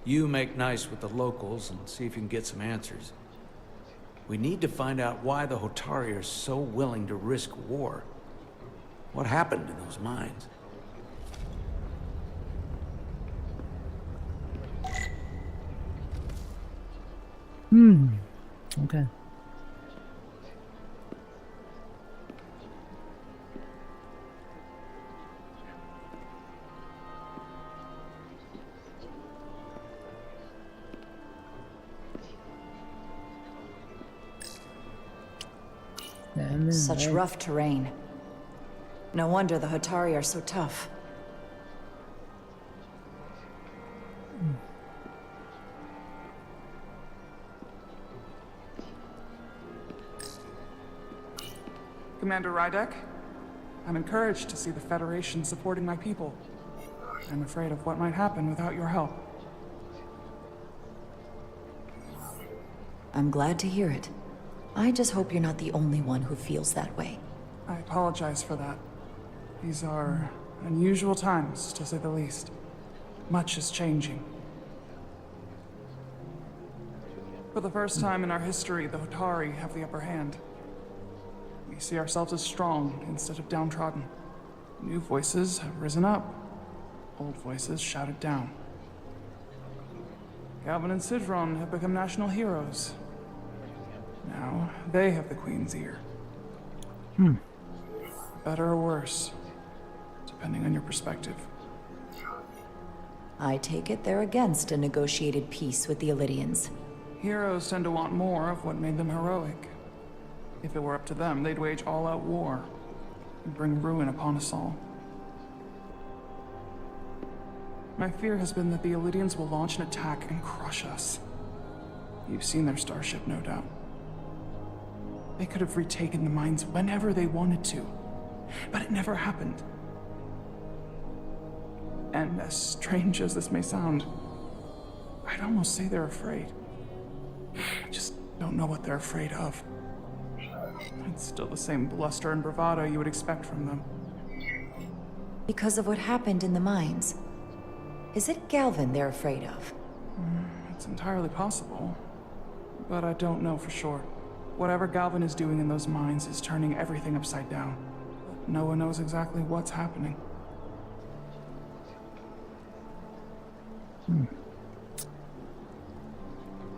You make nice with the locals and see if you can get some answers. We need to find out why the Hotari are so willing to risk war. What happened in those mines? Okay. Such rough terrain. No wonder the Hotari are so tough. Commander Rydak, I'm encouraged to see the Federation supporting my people. I'm afraid of what might happen without your help. I'm glad to hear it. I just hope you're not the only one who feels that way. I apologize for that. These are unusual times, to say the least. Much is changing. For the first time in our history, the Hotari have the upper hand. We see ourselves as strong instead of downtrodden. New voices have risen up. Old voices shouted down. Galvin and Sidron have become national heroes. Now, they have the Queen's ear. Better or worse, depending on your perspective. I take it they're against a negotiated peace with the Illidians. Heroes tend to want more of what made them heroic. If it were up to them, they'd wage all-out war and bring ruin upon us all. My fear has been that the Illidians will launch an attack and crush us. You've seen their starship, no doubt. They could have retaken the mines whenever they wanted to, but it never happened. And as strange as this may sound, I'd almost say they're afraid. I just don't know what they're afraid of. It's still the same bluster and bravado you would expect from them. Because of what happened in the mines. Is it Galvin they're afraid of? It's entirely possible, but I don't know for sure. Whatever Galvin is doing in those mines is turning everything upside down. But no one knows exactly what's happening.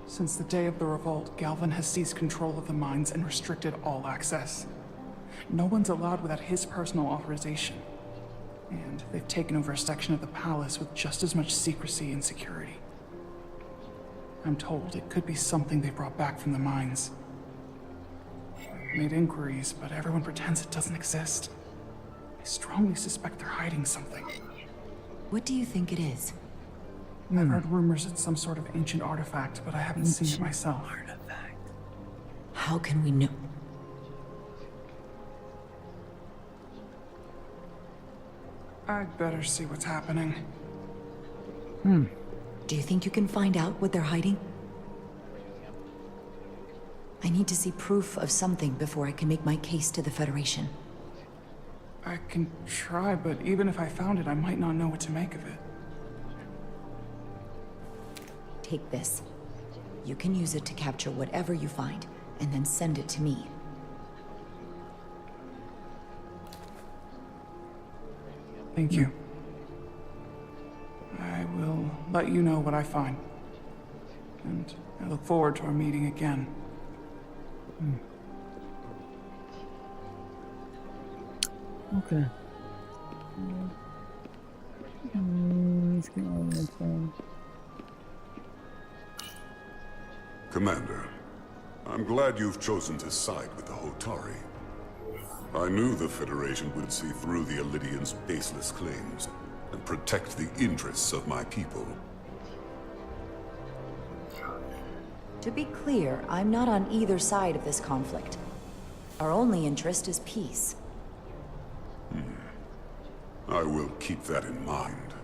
Since the day of the revolt, Galvin has seized control of the mines and restricted all access. No one's allowed without his personal authorization. And they've taken over a section of the palace with just as much secrecy and security. I'm told it could be something they brought back from the mines. I've made inquiries, but everyone pretends it doesn't exist. I strongly suspect they're hiding something. What do you think it is? I've heard rumors it's some sort of ancient artifact, but I haven't seen it myself. How can we know? I'd better see what's happening. Do you think you can find out what they're hiding? I need to see proof of something before I can make my case to the Federation. I can try, but even if I found it, I might not know what to make of it. Take this. You can use it to capture whatever you find, and then send it to me. Thank you. I will let you know what I find. And I look forward to our meeting again. Okay. Let's get on this thing. Commander, I'm glad you've chosen to side with the Hotari. I knew the Federation would see through the Illidians' baseless claims and protect the interests of my people. To be clear, I'm not on either side of this conflict. Our only interest is peace. I will keep that in mind.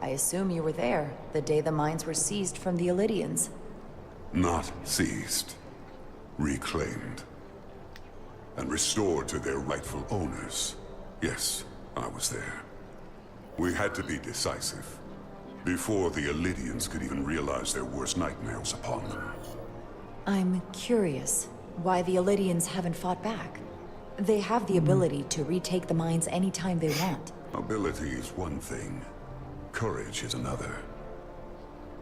I assume you were there the day the mines were seized from the Illidians. Not seized. Reclaimed. And restored to their rightful owners. Yes, I was there. We had to be decisive. Before the Illidians could even realize their worst nightmares upon them. I'm curious why the Illidians haven't fought back. They have the ability to retake the mines anytime they want. Ability is one thing. Courage is another.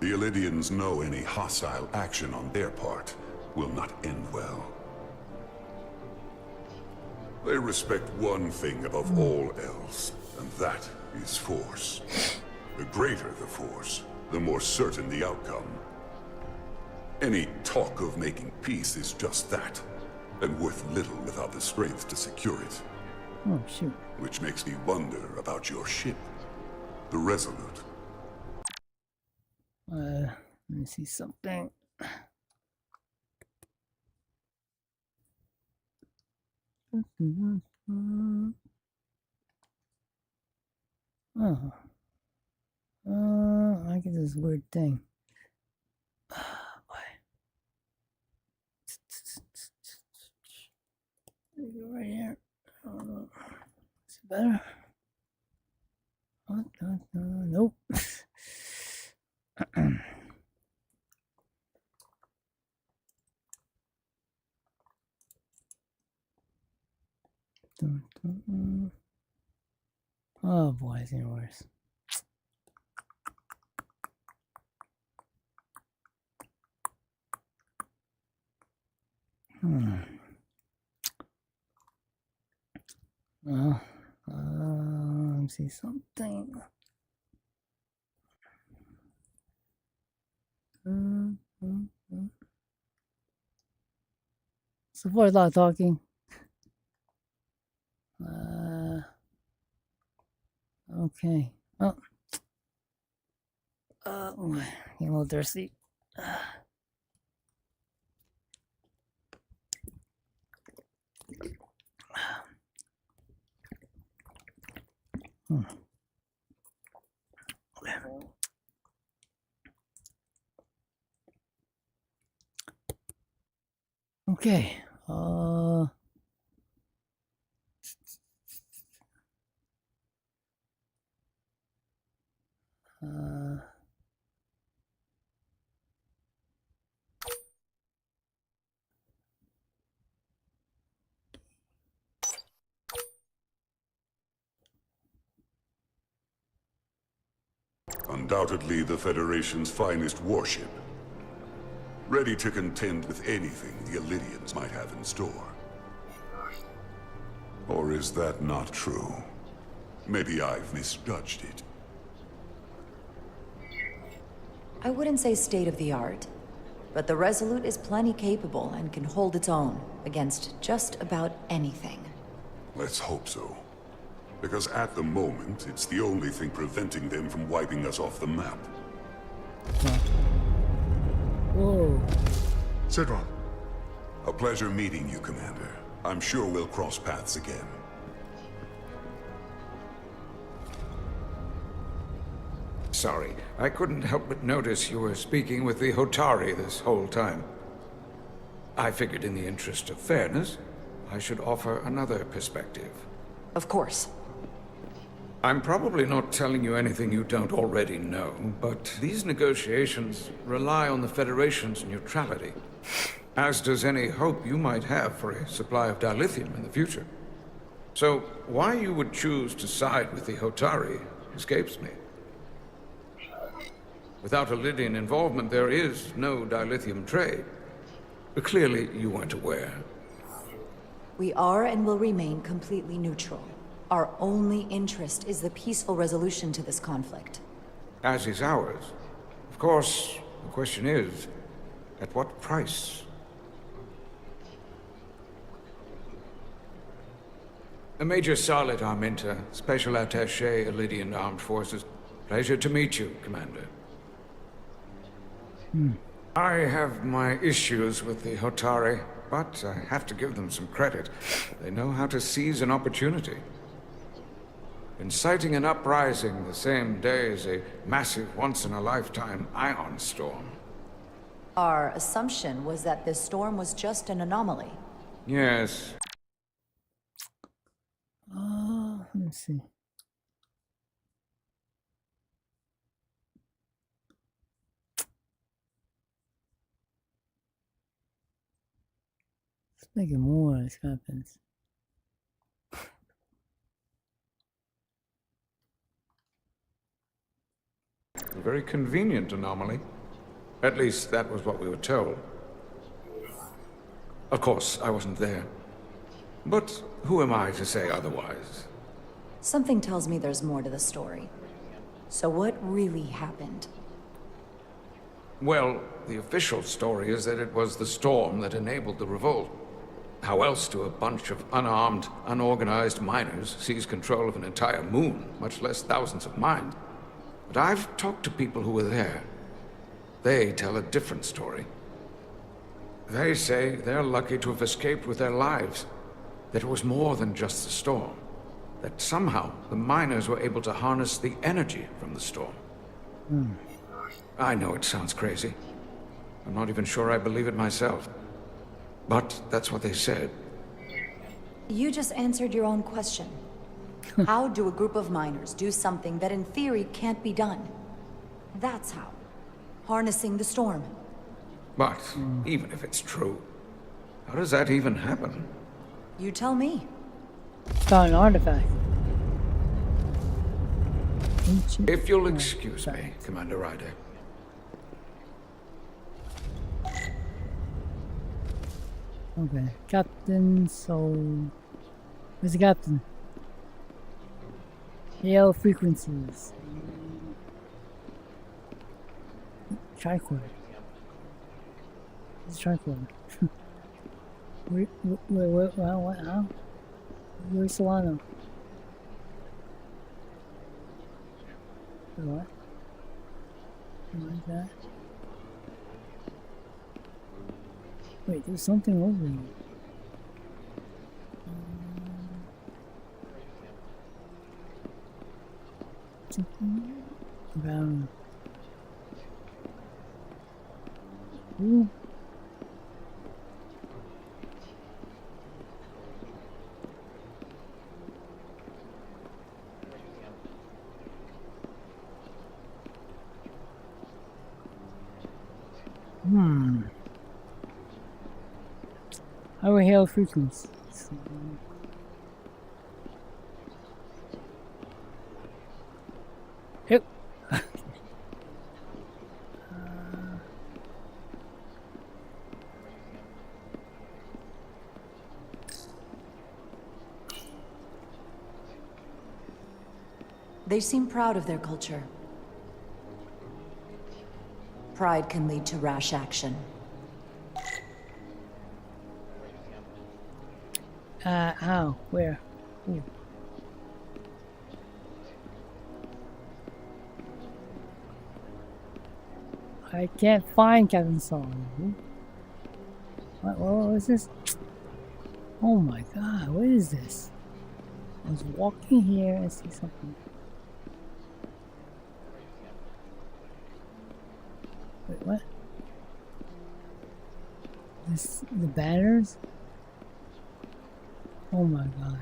The Illidians know any hostile action on their part will not end well. They respect one thing above all else, and that is force. The greater the force, the more certain the outcome. Any talk of making peace is just that, and worth little without the strength to secure it. Oh, shoot. Which makes me wonder about your ship, the Resolute. Let me see something. Oh. I get this weird thing. Right here. Is it better? What? Nope. Oh boy, it's getting worse. Well, let me see something. So far, a lot of talking. Okay. Oh. Getting a little thirsty. Okay. Undoubtedly the Federation's finest warship. Ready to contend with anything the Illyrians might have in store. Or is that not true? Maybe I've misjudged it. I wouldn't say state-of-the-art, but the Resolute is plenty capable and can hold its own against just about anything. Let's hope so. Because at the moment, it's the only thing preventing them from wiping us off the map. Whoa. Sidron. A pleasure meeting you, Commander. I'm sure we'll cross paths again. Sorry, I couldn't help but notice you were speaking with the Hotari this whole time. I figured in the interest of fairness, I should offer another perspective. Of course. I'm probably not telling you anything you don't already know, but these negotiations rely on the Federation's neutrality, as does any hope you might have for a supply of dilithium in the future. So, why you would choose to side with the Hotari escapes me. Without Illyrian involvement, there is no dilithium trade. But clearly, you weren't aware. We are and will remain completely neutral. Our only interest is the peaceful resolution to this conflict. As is ours. Of course, the question is, at what price? Major Salit Arminta, Special Attaché, Illyrian Armed Forces. Pleasure to meet you, Commander. I have my issues with the Hotari, but I have to give them some credit. They know how to seize an opportunity. Inciting an uprising the same day as a massive once-in-a-lifetime ion storm. Our assumption was that this storm was just an anomaly. Yes. Let me see. Let's make it more as happens. A very convenient anomaly. At least that was what we were told. Of course, I wasn't there. But who am I to say otherwise? Something tells me there's more to the story. So what really happened? Well, the official story is that it was the storm that enabled the revolt. How else do a bunch of unarmed, unorganized miners seize control of an entire moon, much less thousands of mines? But I've talked to people who were there. They tell a different story. They say they're lucky to have escaped with their lives. That it was more than just the storm. That somehow the miners were able to harness the energy from the storm. I know it sounds crazy. I'm not even sure I believe it myself. But that's what they said. You just answered your own question. How do a group of miners do something that in theory can't be done? That's how. Harnessing the storm. But even if it's true, how does that even happen? You tell me. Found an artifact. If you'll excuse me, Commander Ryder. Okay, Captain, so... Where's the Captain? Hail frequencies. Tricorder. Where's the tricorder? What, how? Where's Solano? What? Like that? Wait, there's something over here. Something about... Ooh. Our hail frequencies. Yep. They seem proud of their culture. Pride can lead to rash action. How? Where? Ooh. I can't find Captain Solomon. What is this? Oh my god, what is this? I was walking here and see something. Wait, what? This, the banners? Oh my god.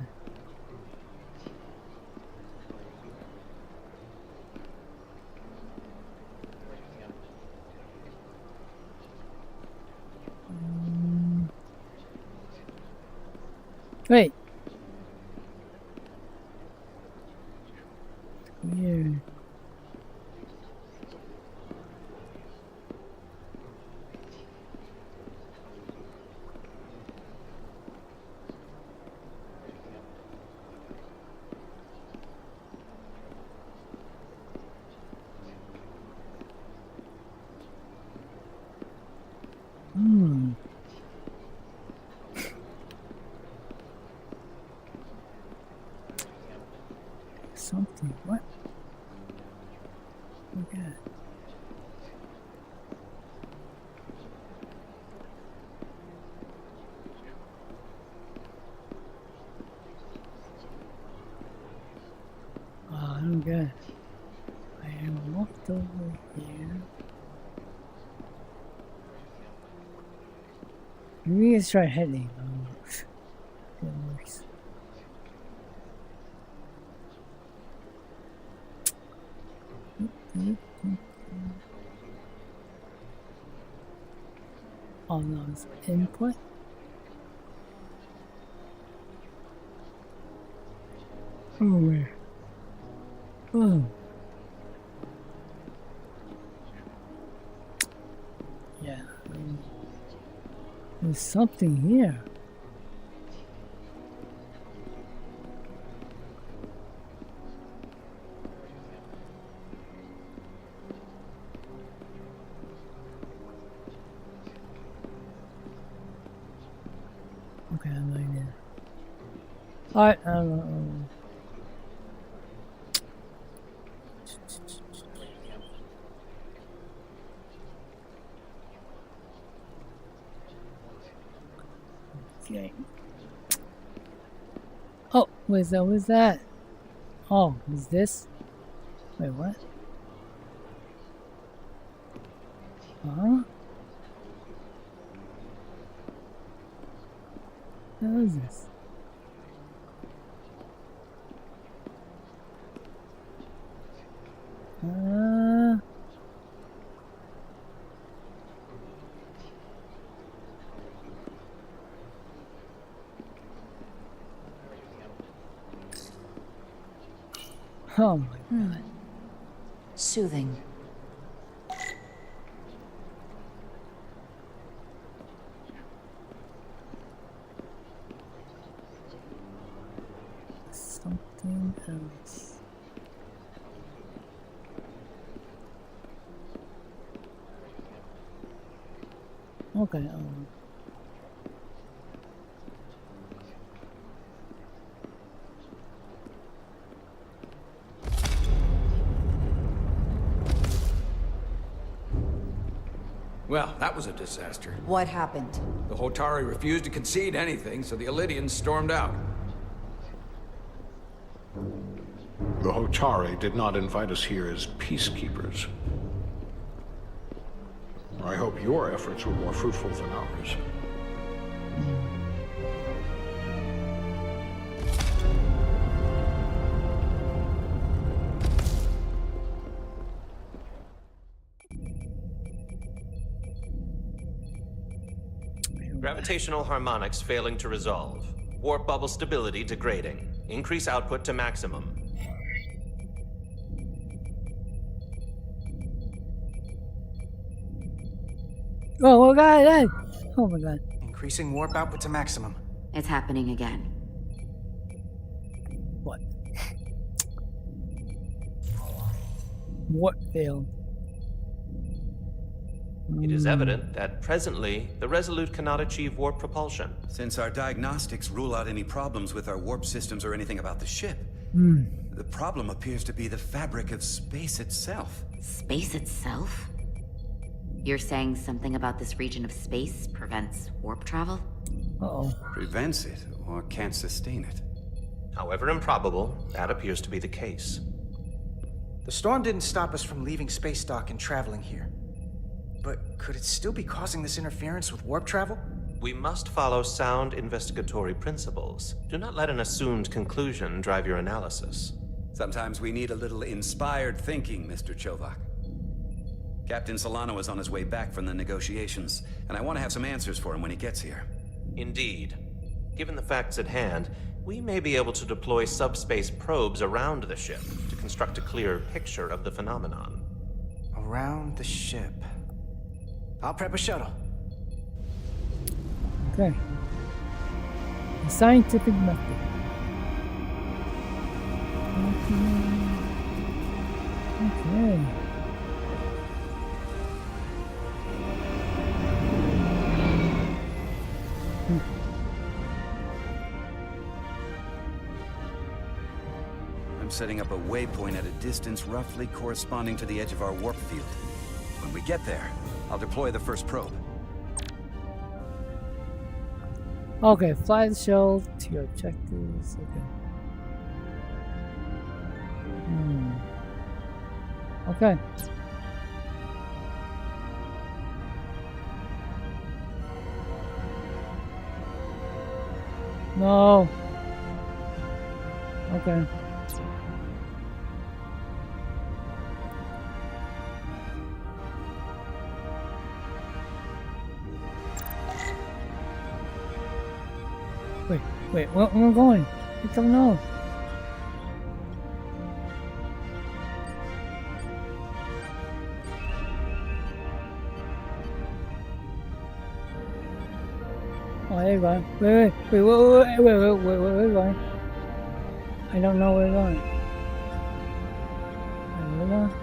Wait. Weird. Something. What? Okay. I don't get it. I am walked over here. Maybe let's try heading. It works. Oh no, it's input. Oh, where? Oh. Yeah. There's something here. Okay, I'm not in. Alright, I don't know. Okay. Oh, where's that? Where's that? Oh, is this? Wait, what? Huh? What is this? Oh my god. Soothing. Something else. Okay. Well, that was a disaster. What happened? The Hotari refused to concede anything, so the Elydians stormed out. The Hotari did not invite us here as peacekeepers. I hope your efforts were more fruitful than ours. Gravitational harmonics failing to resolve. Warp bubble stability degrading. Increase output to maximum. Oh my god! Oh my god. Increasing warp output to maximum. It's happening again. What? What failed? It is evident that presently, the Resolute cannot achieve warp propulsion. Since our diagnostics rule out any problems with our warp systems or anything about the ship, the problem appears to be the fabric of space itself. Space itself? You're saying something about this region of space prevents warp travel? Uh-oh. Prevents it, or can't sustain it. However improbable, that appears to be the case. The storm didn't stop us from leaving space dock and traveling here. But could it still be causing this interference with warp travel? We must follow sound investigatory principles. Do not let an assumed conclusion drive your analysis. Sometimes we need a little inspired thinking, Mr. Chovak. Captain Solano is on his way back from the negotiations, and I want to have some answers for him when he gets here. Indeed. Given the facts at hand, we may be able to deploy subspace probes around the ship to construct a clear picture of the phenomenon. Around the ship. I'll prep a shuttle. Okay. The scientific method. Okay. I'm setting up a waypoint at a distance roughly corresponding to the edge of our warp field. When we get there, I'll deploy the first probe. Okay, fly the shuttle to your objectives. Okay. Okay. No. Okay. Wait, where am I going? I don't know. Oh, there you go. Wait, where are you going? I don't know where you're going. Where are you going?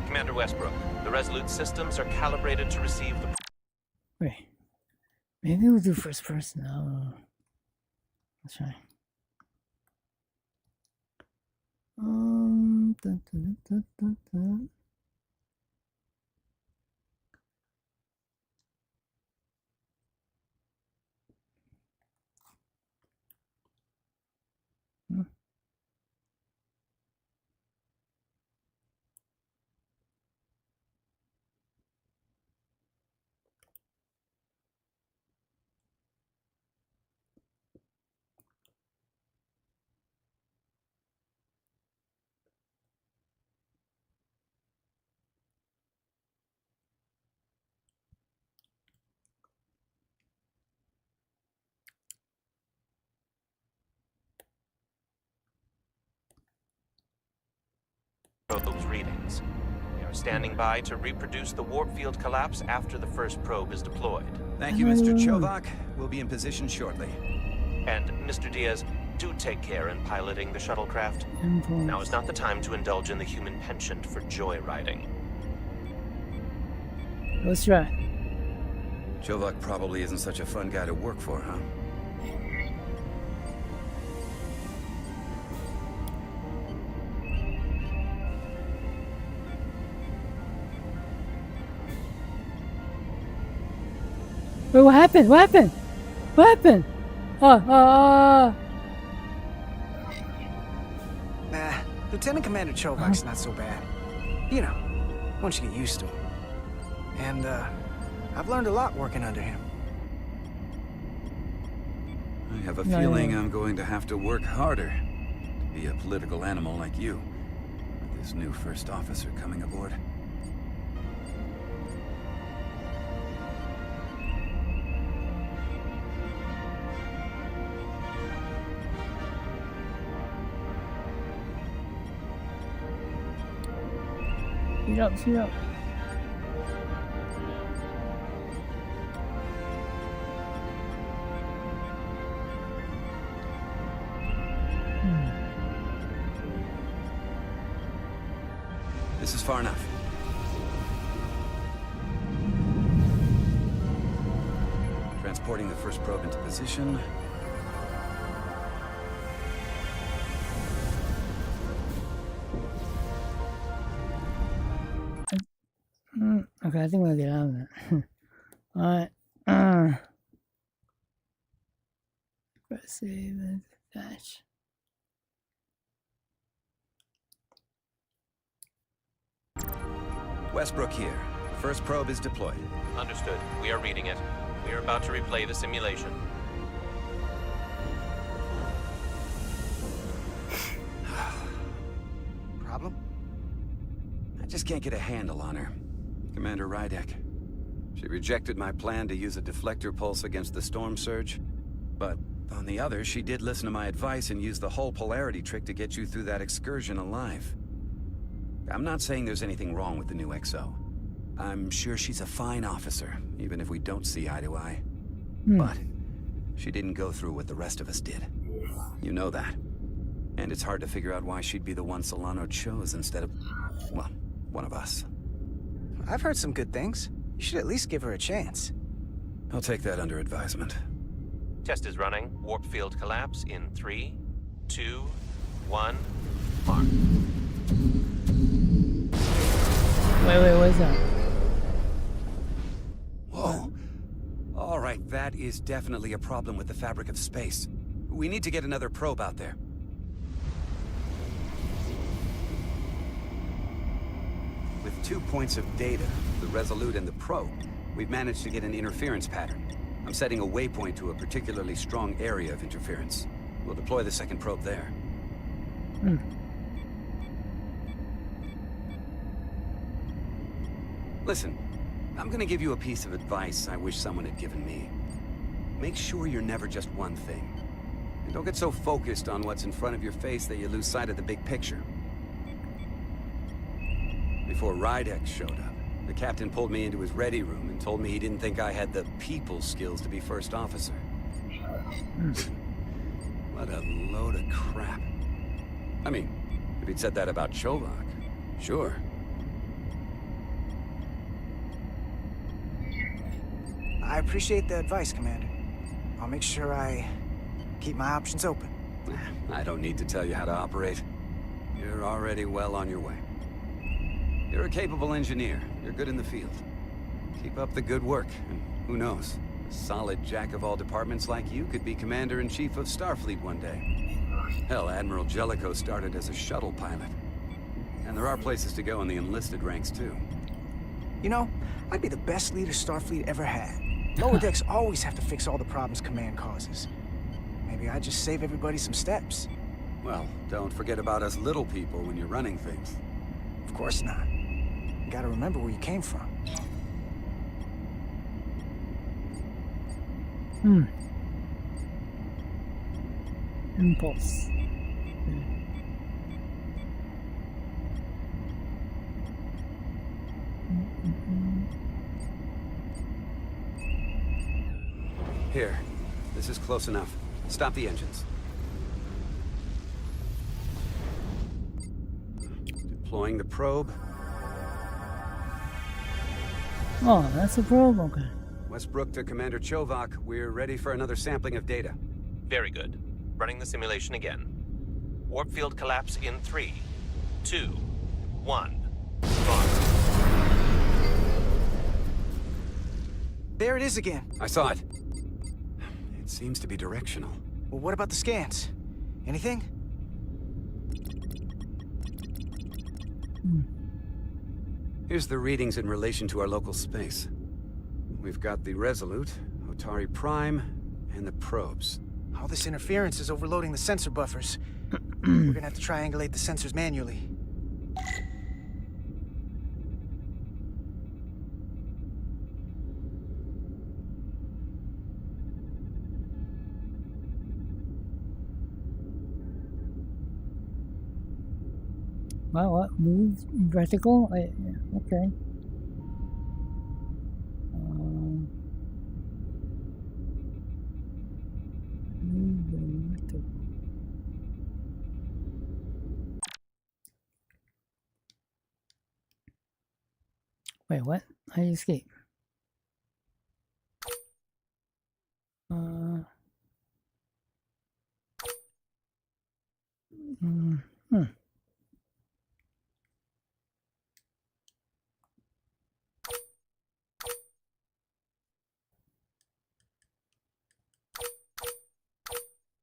Commander Westbrook, the Resolute systems are calibrated to receive the... Wait. Maybe we'll do first person. No. Let's try. Probe's readings. We are standing by to reproduce the warp field collapse after the first probe is deployed. Thank you, Mr. Chovak. We'll be in position shortly. And, Mr. Diaz, do take care in piloting the shuttlecraft. Now is not the time to indulge in the human penchant for joyriding. Let's try. Chovak probably isn't such a fun guy to work for, huh? Wait, what happened? What happened? What happened? Nah, Lieutenant Commander Chovak's not so bad. You know, once you get used to him. And, I've learned a lot working under him. I have a feeling I'm going to have to work harder to be a political animal like you, with this new first officer coming aboard. Speed up. This is far enough. Transporting the first probe into position. Okay, I think we'll get out of that. Alright. Press save and dash. Westbrook here. First probe is deployed. Understood. We are reading it. We are about to replay the simulation. Problem? I just can't get a handle on her. Commander Rydek. She rejected my plan to use a deflector pulse against the storm surge. But on the other, she did listen to my advice and used the whole polarity trick to get you through that excursion alive. I'm not saying there's anything wrong with the new XO. I'm sure she's a fine officer, even if we don't see eye to eye. But she didn't go through what the rest of us did. You know that. And it's hard to figure out why she'd be the one Solano chose instead of, well, one of us. I've heard some good things. You should at least give her a chance. I'll take that under advisement. Test is running. Warp field collapse in 3, 2, 1, mark. Wait, what is that? Whoa. All right, that is definitely a problem with the fabric of space. We need to get another probe out there. With 2 points of data, the Resolute and the probe, we've managed to get an interference pattern. I'm setting a waypoint to a particularly strong area of interference. We'll deploy the second probe there. Listen, I'm gonna give you a piece of advice I wish someone had given me. Make sure you're never just one thing. And don't get so focused on what's in front of your face that you lose sight of the big picture. Before Rydek showed up, the captain pulled me into his ready room and told me he didn't think I had the people skills to be first officer. What a load of crap. I mean, if he'd said that about Chovak, sure. I appreciate the advice, Commander. I'll make sure I keep my options open. I don't need to tell you how to operate. You're already well on your way. You're a capable engineer. You're good in the field. Keep up the good work, and who knows? A solid jack of all departments like you could be Commander-in-Chief of Starfleet one day. Hell, Admiral Jellicoe started as a shuttle pilot. And there are places to go in the enlisted ranks, too. You know, I'd be the best leader Starfleet ever had. Lower decks always have to fix all the problems Command causes. Maybe I'd just save everybody some steps. Well, don't forget about us little people when you're running things. Of course not. You gotta remember where you came from. Impulse. Here, this is close enough. Stop the engines. Deploying the probe. Oh, that's a probe? Okay. Westbrook to Commander Chovak. We're ready for another sampling of data. Very good. Running the simulation again. Warp field collapse in 3, 2, 1. There it is again. I saw it. It seems to be directional. Well, what about the scans? Anything? Here's the readings in relation to our local space. We've got the Resolute, Otari Prime, and the probes. All this interference is overloading the sensor buffers. We're gonna have to triangulate the sensors manually. Wow, what? Move vertical? Okay. Move vertical. Wait, what? How do you escape?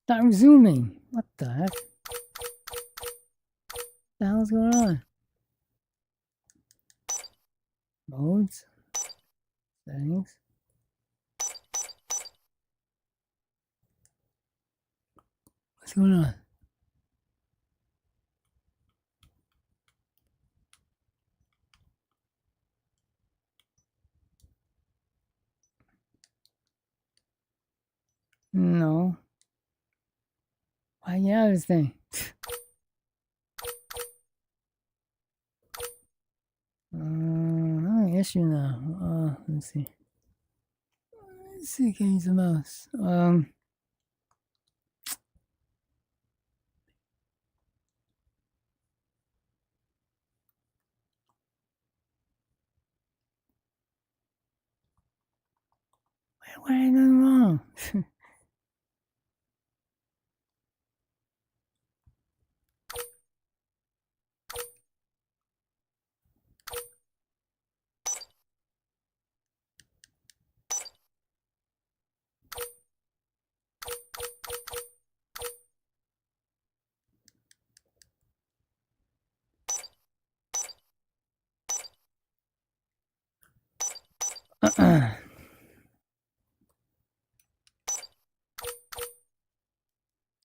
Not resuming. What the heck? What the hell's going on? Modes. Settings. What's going on? No. Why yeah, this thing? Issue now. Let's see. Let's see, can I use the mouse? What am I doing wrong?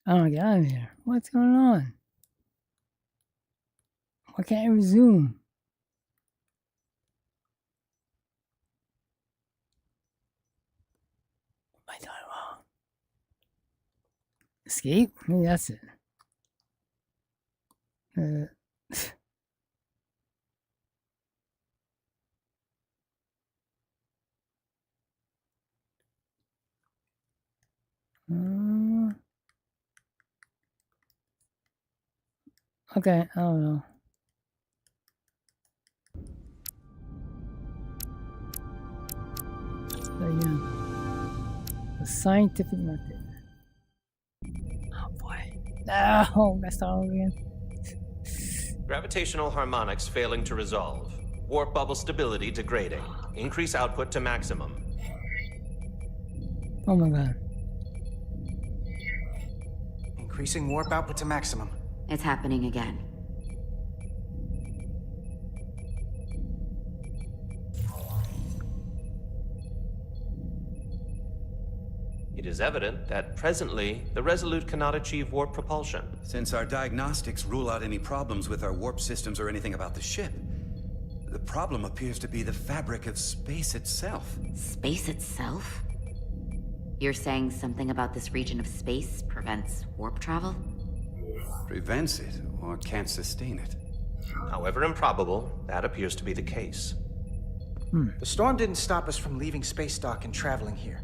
I don't get out of here. What's going on? Why can't I resume? What am I doing wrong? Escape? Maybe that's it. Okay, I don't know. So again, the scientific method. Oh boy. No, I start over again. Gravitational harmonics failing to resolve. Warp bubble stability degrading. Increase output to maximum. Oh my god. Increasing warp output to maximum. It's happening again. It is evident that presently, the Resolute cannot achieve warp propulsion. Since our diagnostics rule out any problems with our warp systems or anything about the ship, the problem appears to be the fabric of space itself. Space itself? You're saying something about this region of space prevents warp travel? Prevents it, or can't sustain it. However improbable, that appears to be the case. The storm didn't stop us from leaving space dock and traveling here.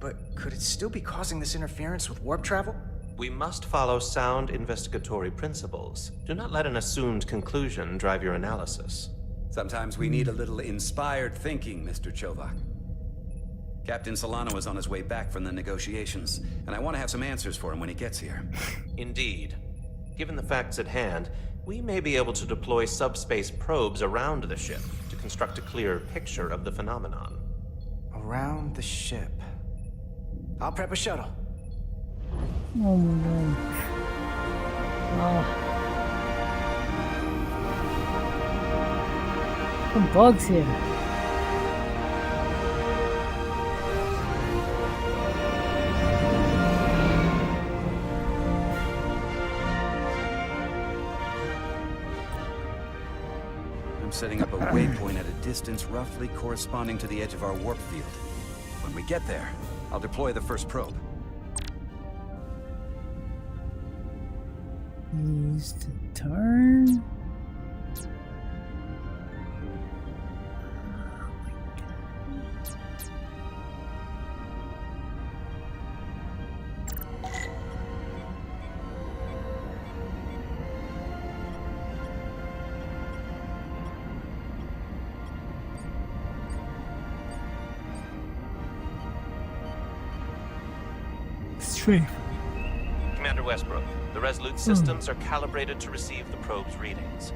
But could it still be causing this interference with warp travel? We must follow sound investigatory principles. Do not let an assumed conclusion drive your analysis. Sometimes we need a little inspired thinking, Mr. Chovak. Captain Solano is on his way back from the negotiations, and I want to have some answers for him when he gets here. Indeed. Given the facts at hand, we may be able to deploy subspace probes around the ship to construct a clear picture of the phenomenon. Around the ship. I'll prep a shuttle. Oh my god. Some bugs here. I'm setting up a waypoint at a distance roughly corresponding to the edge of our warp field. When we get there, I'll deploy the first probe. Use to turn. Straight. Commander Westbrook, the Resolute systems are calibrated to receive the probe's readings.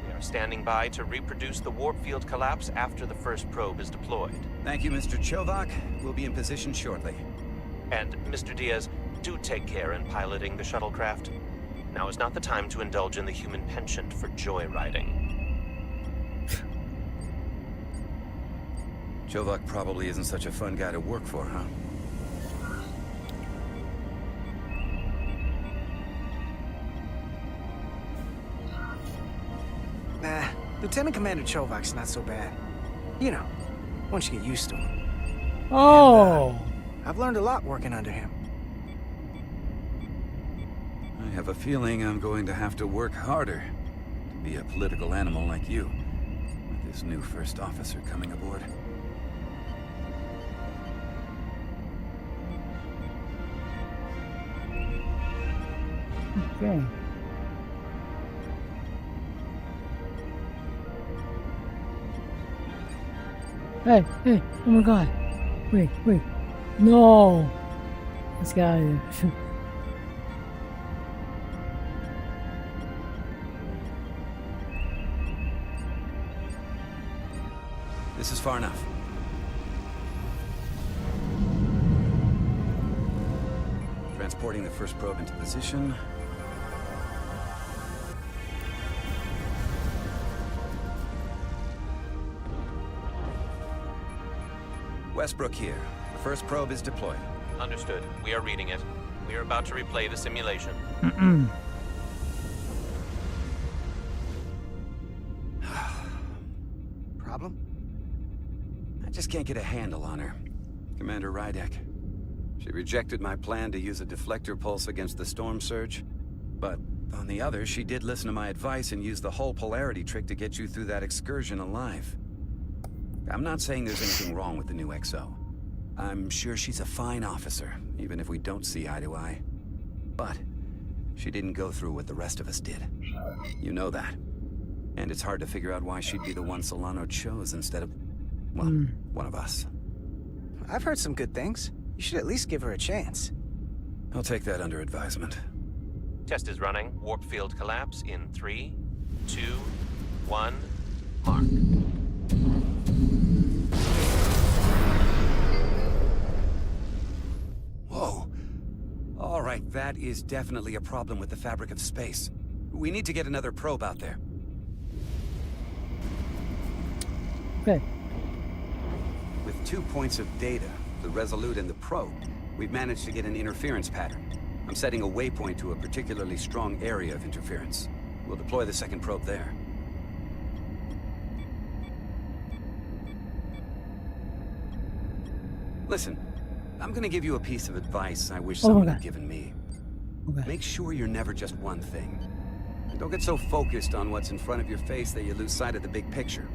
We are standing by to reproduce the warp field collapse after the first probe is deployed. Thank you, Mr. Chovak. We'll be in position shortly. And, Mr. Diaz, do take care in piloting the shuttlecraft. Now is not the time to indulge in the human penchant for joyriding. Chovak probably isn't such a fun guy to work for, huh? Nah, Lieutenant Commander Chovak's not so bad. You know, once you get used to him. Oh! And, I've learned a lot working under him. I have a feeling I'm going to have to work harder to be a political animal like you, with this new first officer coming aboard. Okay. Hey, hey, oh my god. Wait. No! Let's get out of here. This is far enough. Transporting the first probe into position. Westbrook here. The first probe is deployed. Understood. We are reading it. We are about to replay the simulation. Problem? I just can't get a handle on her. Commander Rydek. She rejected my plan to use a deflector pulse against the storm surge. But on the other, she did listen to my advice and used the whole polarity trick to get you through that excursion alive. I'm not saying there's anything wrong with the new XO. I'm sure she's a fine officer, even if we don't see eye to eye. But she didn't go through what the rest of us did. You know that. And it's hard to figure out why she'd be the one Solano chose instead of, well, one of us. I've heard some good things. You should at least give her a chance. I'll take that under advisement. Test is running. Warp field collapse in 3, 2, 1, mark. Whoa. All right, that is definitely a problem with the fabric of space. We need to get another probe out there. Okay. With 2 points of data, the Resolute and the probe, we've managed to get an interference pattern. I'm setting a waypoint to a particularly strong area of interference. We'll deploy the second probe there. Listen, I'm gonna give you a piece of advice I wish someone had given me. Okay. Make sure you're never just one thing. And don't get so focused on what's in front of your face that you lose sight of the big picture.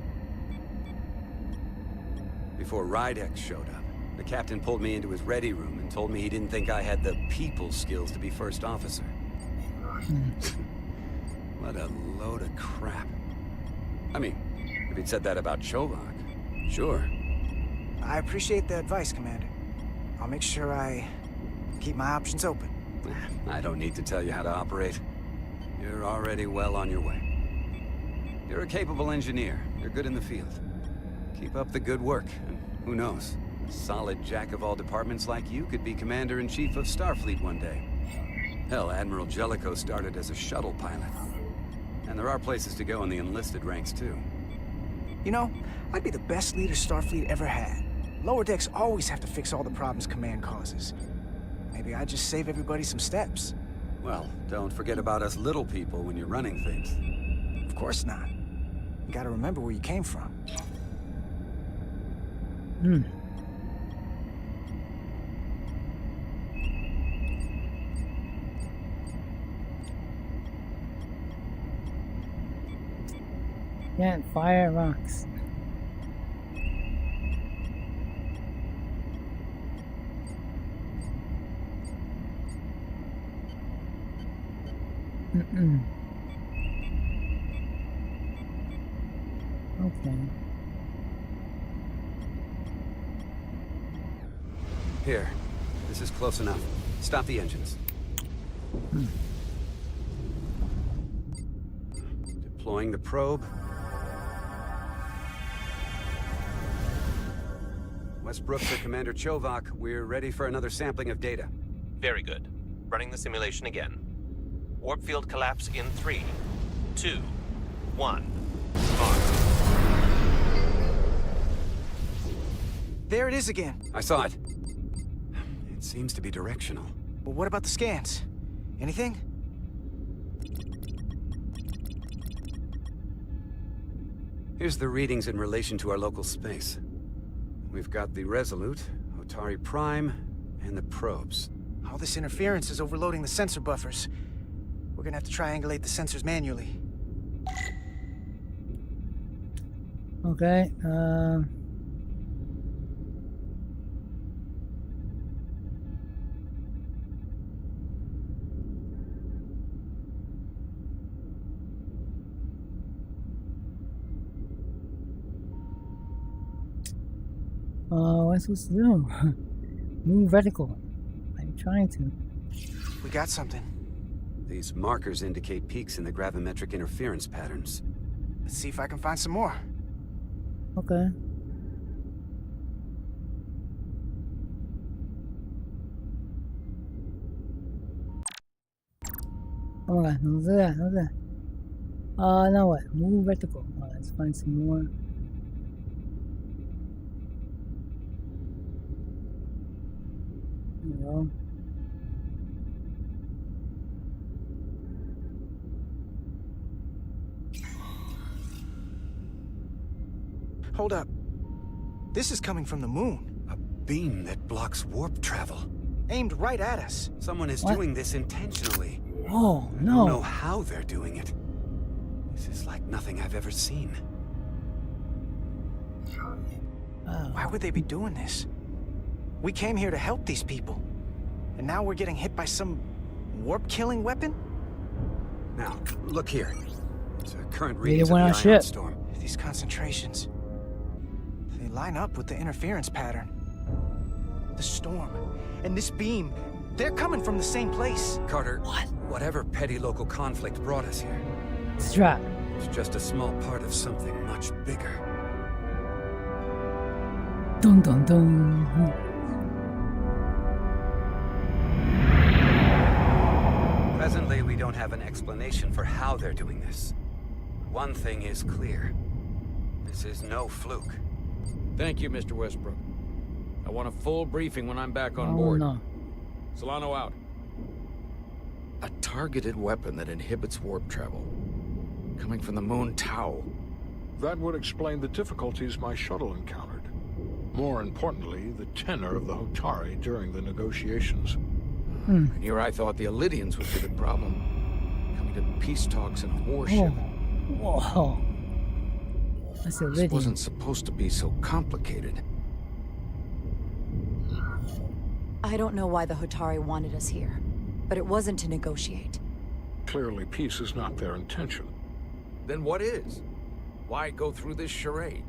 Before Rydex showed up, the captain pulled me into his ready room and told me he didn't think I had the people skills to be first officer. What a load of crap. I mean, if he'd said that about Chovak, sure. I appreciate the advice, Commander. I'll make sure I keep my options open. I don't need to tell you how to operate. You're already well on your way. You're a capable engineer. You're good in the field. Keep up the good work, and who knows? A solid jack of all departments like you could be Commander-in-Chief of Starfleet one day. Hell, Admiral Jellicoe started as a shuttle pilot. And there are places to go in the enlisted ranks, too. You know, I'd be the best leader Starfleet ever had. Lower decks always have to fix all the problems Command causes. Maybe I'd just save everybody some steps. Well, don't forget about us little people when you're running things. Of course not. You gotta remember where you came from. Can't fire rocks. Okay. Here. This is close enough. Stop the engines. Deploying the probe. Westbrook to Commander Chovak. We're ready for another sampling of data. Very good. Running the simulation again. Warp field collapse in 3, 2, 1, mark. There it is again. I saw it. It seems to be directional. Well, what about the scans? Anything? Here's the readings in relation to our local space. We've got the Resolute, Otari Prime, and the probes. All this interference is overloading the sensor buffers. We're gonna have to triangulate the sensors manually. Okay, what am I supposed to do? Move vertical. I'm trying to. We got something. These markers indicate peaks in the gravimetric interference patterns. Let's see if I can find some more. Okay. Oh my god, don't do that, don't do that. Now what? Move vertical. Let's find some more. There we go. Hold up. This is coming from the moon. A beam that blocks warp travel. Aimed right at us. Someone is doing this intentionally. Oh, no. I don't know how they're doing it. This is like nothing I've ever seen. Why would they be doing this? We came here to help these people. And now we're getting hit by some warp-killing weapon? Now, look here. It's a current readings went of on the ship. ion storm. These concentrations. They line up with the interference pattern. The storm. And this beam. They're coming from the same place. Carter, whatever petty local conflict brought us here, Strap. It's just a small part of something much bigger. Dun dun dun. Presently, we don't have an explanation for how they're doing this. One thing is clear. This is no fluke. Thank you, Mr. Westbrook. I want a full briefing when I'm back on board. No. Solano out. A targeted weapon that inhibits warp travel. Coming from the moon Tau. That would explain the difficulties my shuttle encountered. More importantly, the tenor of the Hotari during the negotiations. And here I thought the Illidians would be the problem. Coming to peace talks in a warship. Whoa. That's This Illidian. wasn't supposed to be so complicated. I don't know why the Hotari wanted us here, but it wasn't to negotiate. Clearly, peace is not their intention. Then what is? Why go through this charade?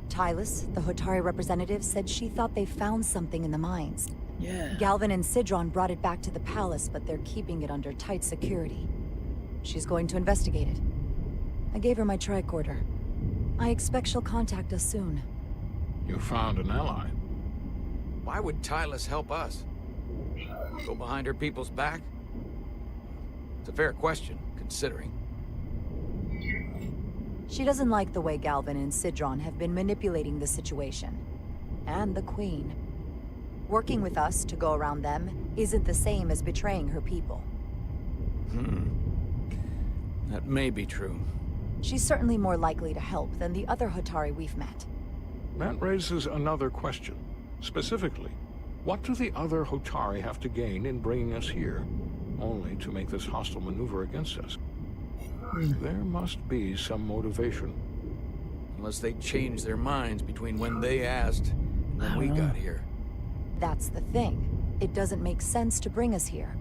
Tylus, the Hotari representative, said she thought they found something in the mines. Yeah. Galvin and Sidron brought it back to the palace, but they're keeping it under tight security. She's going to investigate it. I gave her my tricorder. I expect she'll contact us soon. You found an ally. Why would Tylus help us? Go behind her people's back? It's a fair question, considering. She doesn't like the way Galvin and Sidron have been manipulating the situation. And the Queen. Working with us to go around them isn't the same as betraying her people. That may be true. She's certainly more likely to help than the other Hotari we've met. That raises another question. Specifically, what do the other Hotari have to gain in bringing us here, only to make this hostile maneuver against us? There must be some motivation. Unless they changed their minds between when they asked and when we got here. That's the thing. It doesn't make sense to bring us here.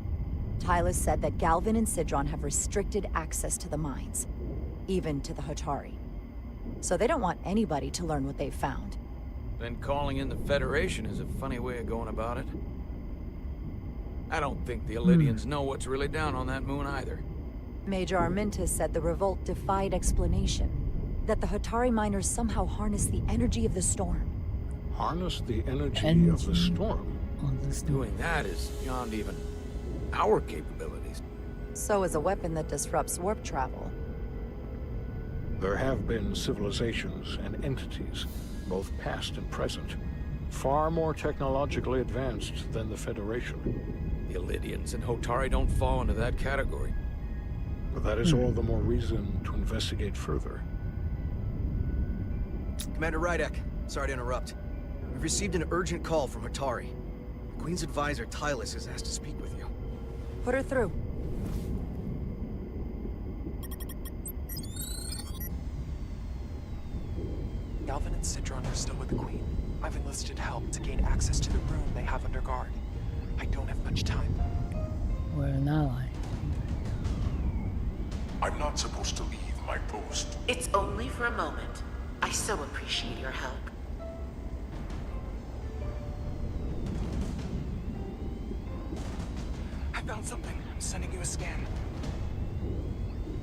Tylus said that Galvin and Sidron have restricted access to the mines, even to the Hotari. So they don't want anybody to learn what they've found. Then calling in the Federation is a funny way of going about it. I don't think the Illidians know what's really down on that moon either. Major Armintas said the revolt defied explanation. That the Hotari miners somehow harnessed the energy of the storm. Harness the energy of the storm? Doing that is beyond even our capabilities. So is a weapon that disrupts warp travel. There have been civilizations and entities, both past and present, far more technologically advanced than the Federation. The Illidians and Hotari don't fall into that category. But that is all the more reason to investigate further. Commander Rydek, sorry to interrupt. We've received an urgent call from Hotari. The Queen's advisor, Tylus, has asked to speak with you. Put her through. Galvin and Sidron are still with the Queen. I've enlisted help to gain access to the room they have under guard. I don't have much time. We're an ally. I'm not supposed to leave my post. It's only for a moment. I so appreciate your help. I found something. I'm sending you a scan.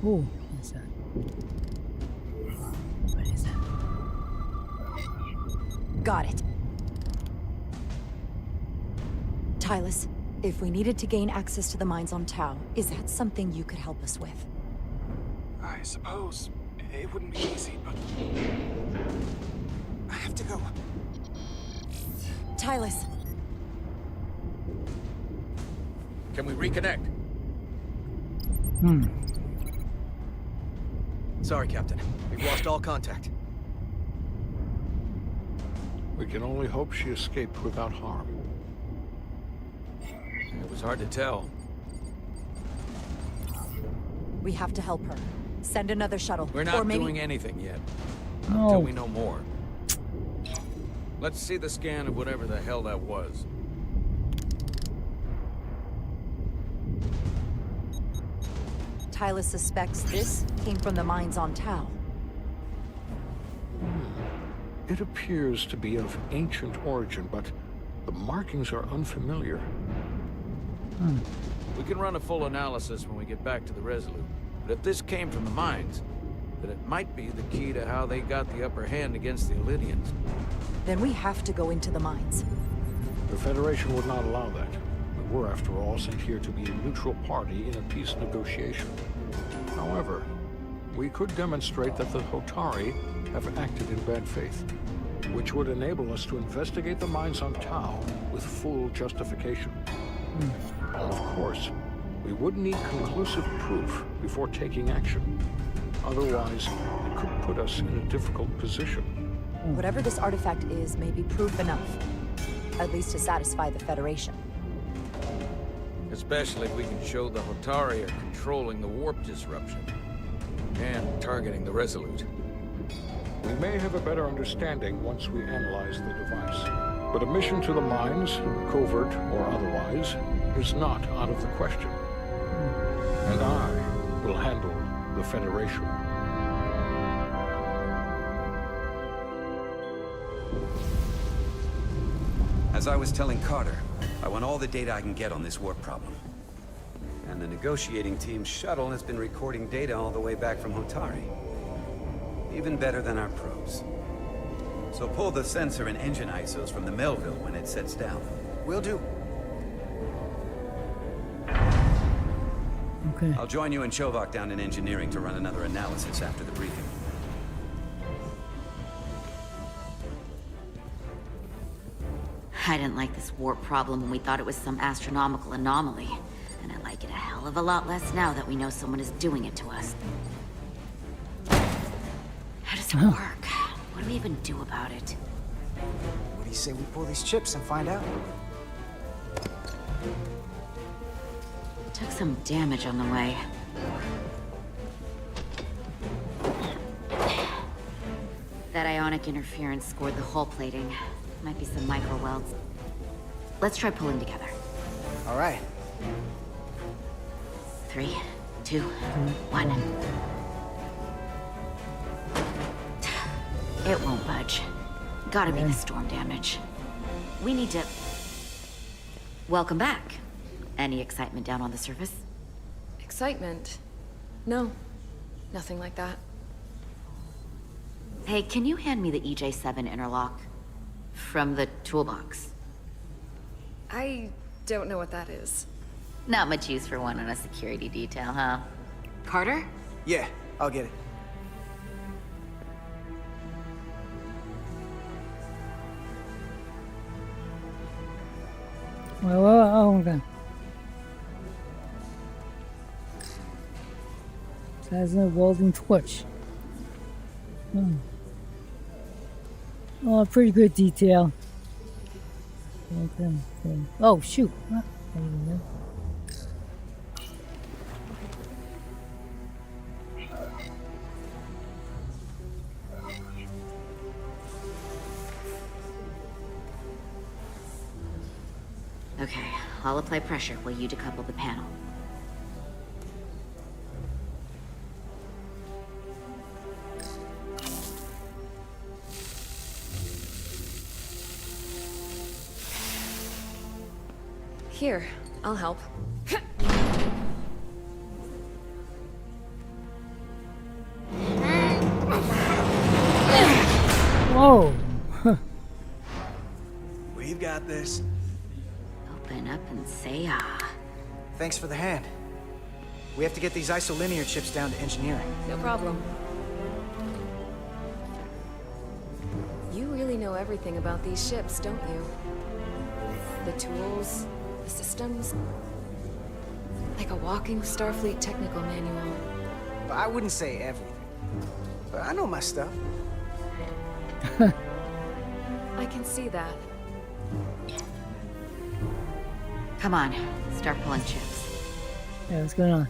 Ooh, what's that? What is that? Got it. Tylus, if we needed to gain access to the mines on Tau, is that something you could help us with? I suppose it wouldn't be easy, but I have to go. Tylus. Can we reconnect? Sorry, Captain. We've lost all contact. We can only hope she escaped without harm. It was hard to tell. We have to help her. Send another shuttle. We're or not maybe... doing anything yet. No. Until we know more. Let's see the scan of whatever the hell that was. Tylus suspects this came from the mines on Tau. It appears to be of ancient origin, but the markings are unfamiliar. We can run a full analysis when we get back to the Resolute. But if this came from the mines, that it might be the key to how they got the upper hand against the Illydians. Then we have to go into the mines. The Federation would not allow that. We were, after all, sent here to be a neutral party in a peace negotiation. However, we could demonstrate that the Hotari have acted in bad faith, which would enable us to investigate the mines on Tau with full justification. Of course, we would need conclusive proof before taking action. Otherwise, it could put us in a difficult position. Whatever this artifact is may be proof enough, at least to satisfy the Federation. Especially if we can show the Hotari are controlling the warp disruption and targeting the Resolute. We may have a better understanding once we analyze the device. But a mission to the mines, covert or otherwise, is not out of the question. And I will handle the Federation. As I was telling Carter, I want all the data I can get on this warp problem. And the negotiating team's shuttle has been recording data all the way back from Hotari. Even better than our probes. So pull the sensor and engine ISOs from the Melville when it sets down. Will do. Okay. I'll join you and Chovak down in engineering to run another analysis after the briefing. I didn't like this warp problem when we thought it was some astronomical anomaly. And I like it a hell of a lot less now that we know someone is doing it to us. How does it work? What do we even do about it? What do you say we pull these chips and find out? Took some damage on the way. That ionic interference scored the hull plating. Might be some micro welds. Let's try pulling together. All right. 3, 2, 1. It won't budge. Gotta be the storm damage. We need to... Welcome back. Any excitement down on the surface? Excitement? No. Nothing like that. Hey, can you hand me the EJ7 interlock? From the toolbox. I don't know what that is. Not much use for one on a security detail, huh? Carter? Yeah, I'll get it. Oh, okay. So that's a welding torch. Oh, pretty good detail. Okay. Oh, shoot. There you go. Okay, I'll apply pressure while you decouple the panel. Here, I'll help. Whoa! We've got this. Open up and say ah. Thanks for the hand. We have to get these isolinear chips down to engineering. No problem. You really know everything about these ships, don't you? The tools, the systems. Like a walking Starfleet technical manual. But I wouldn't say everything. But I know my stuff. I can see that. Come on, start pulling chips. Yeah, what's going on?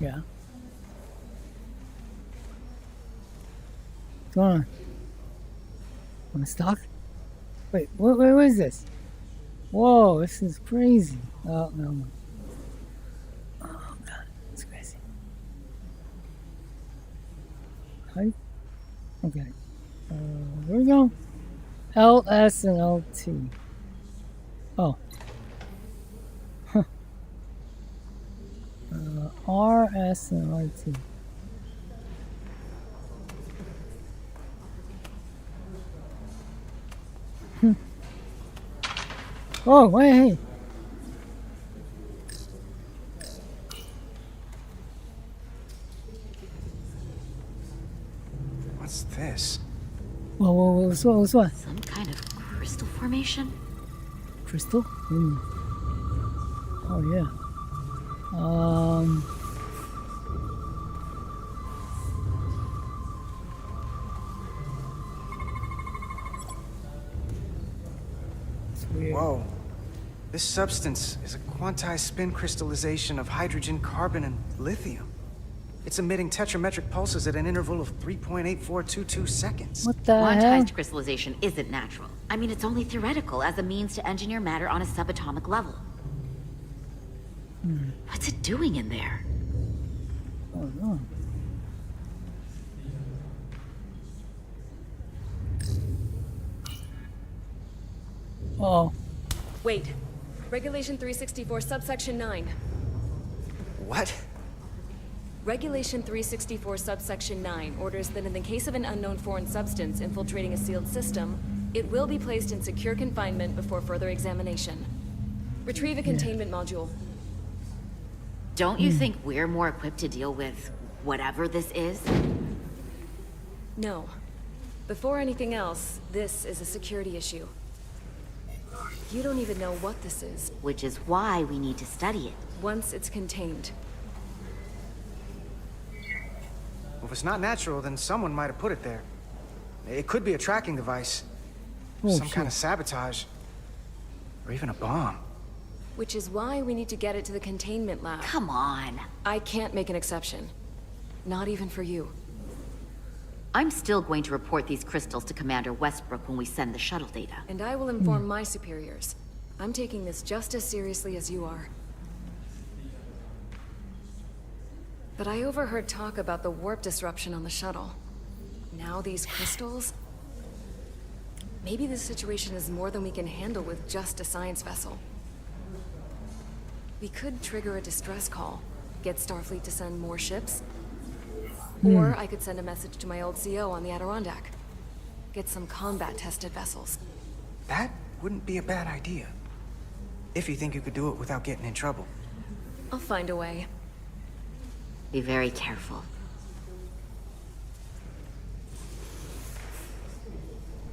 Yeah. What's going on? I'm stuck? Wait, what is this? Whoa, this is crazy. Oh, no. Oh, God, it's crazy. Height? Okay. Where we go? L, S, and L, T. Oh. Huh. R, S, and R, T. Oh, wait, hey. What's this? Whoa, what's what? Some kind of crystal formation? Crystal? Oh, yeah. It's weird. Whoa. This substance is a quantized spin crystallization of hydrogen, carbon, and lithium. It's emitting tetrametric pulses at an interval of 3.8422 seconds. What the hell? Quantized crystallization isn't natural. I mean, it's only theoretical as a means to engineer matter on a subatomic level. What's it doing in there? Oh, no. Uh-oh. Wait. Regulation 364, subsection 9. What? Regulation 364, subsection 9 orders that in the case of an unknown foreign substance infiltrating a sealed system, it will be placed in secure confinement before further examination. Retrieve a containment module. Don't you think we're more equipped to deal with whatever this is? No. Before anything else, this is a security issue. You don't even know what this is. Which is why we need to study it. Once it's contained. Well, if it's not natural, then someone might have put it there. It could be a tracking device. Some kind of sabotage. Or even a bomb. Which is why we need to get it to the containment lab. Come on. I can't make an exception. Not even for you. I'm still going to report these crystals to Commander Westbrook when we send the shuttle data. And I will inform my superiors. I'm taking this just as seriously as you are. But I overheard talk about the warp disruption on the shuttle. Now these crystals? Maybe this situation is more than we can handle with just a science vessel. We could trigger a distress call, get Starfleet to send more ships. Or I could send a message to my old CO on the Adirondack. Get some combat-tested vessels. That wouldn't be a bad idea. If you think you could do it without getting in trouble. I'll find a way. Be very careful.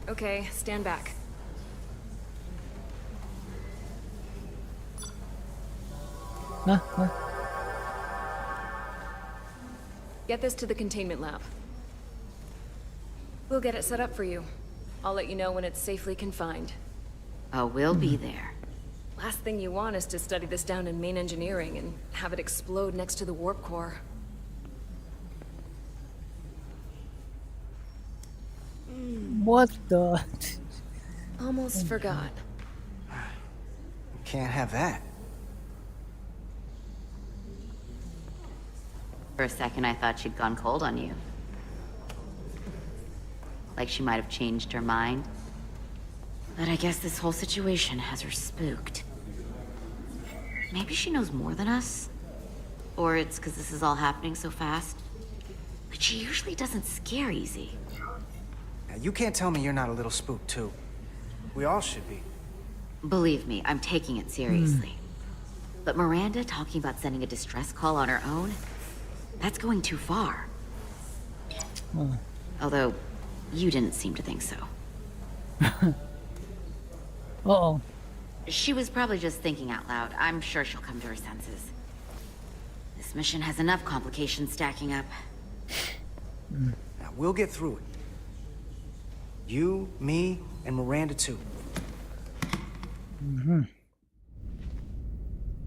Okay, stand back. Huh? Get this to the containment lab. We'll get it set up for you. I'll let you know when it's safely confined. Oh, we'll be there. Last thing you want is to study this down in main engineering and have it explode next to the warp core. What the? Almost forgot. Can't have that. For a second, I thought she'd gone cold on you. Like she might have changed her mind. But I guess this whole situation has her spooked. Maybe she knows more than us? Or it's because this is all happening so fast? But she usually doesn't scare easy. Now, you can't tell me you're not a little spooked, too. We all should be. Believe me, I'm taking it seriously. But Miranda talking about sending a distress call on her own? That's going too far. Although, you didn't seem to think so. Uh-oh. She was probably just thinking out loud. I'm sure she'll come to her senses. This mission has enough complications stacking up. Now, we'll get through it. You, me, and Miranda, too.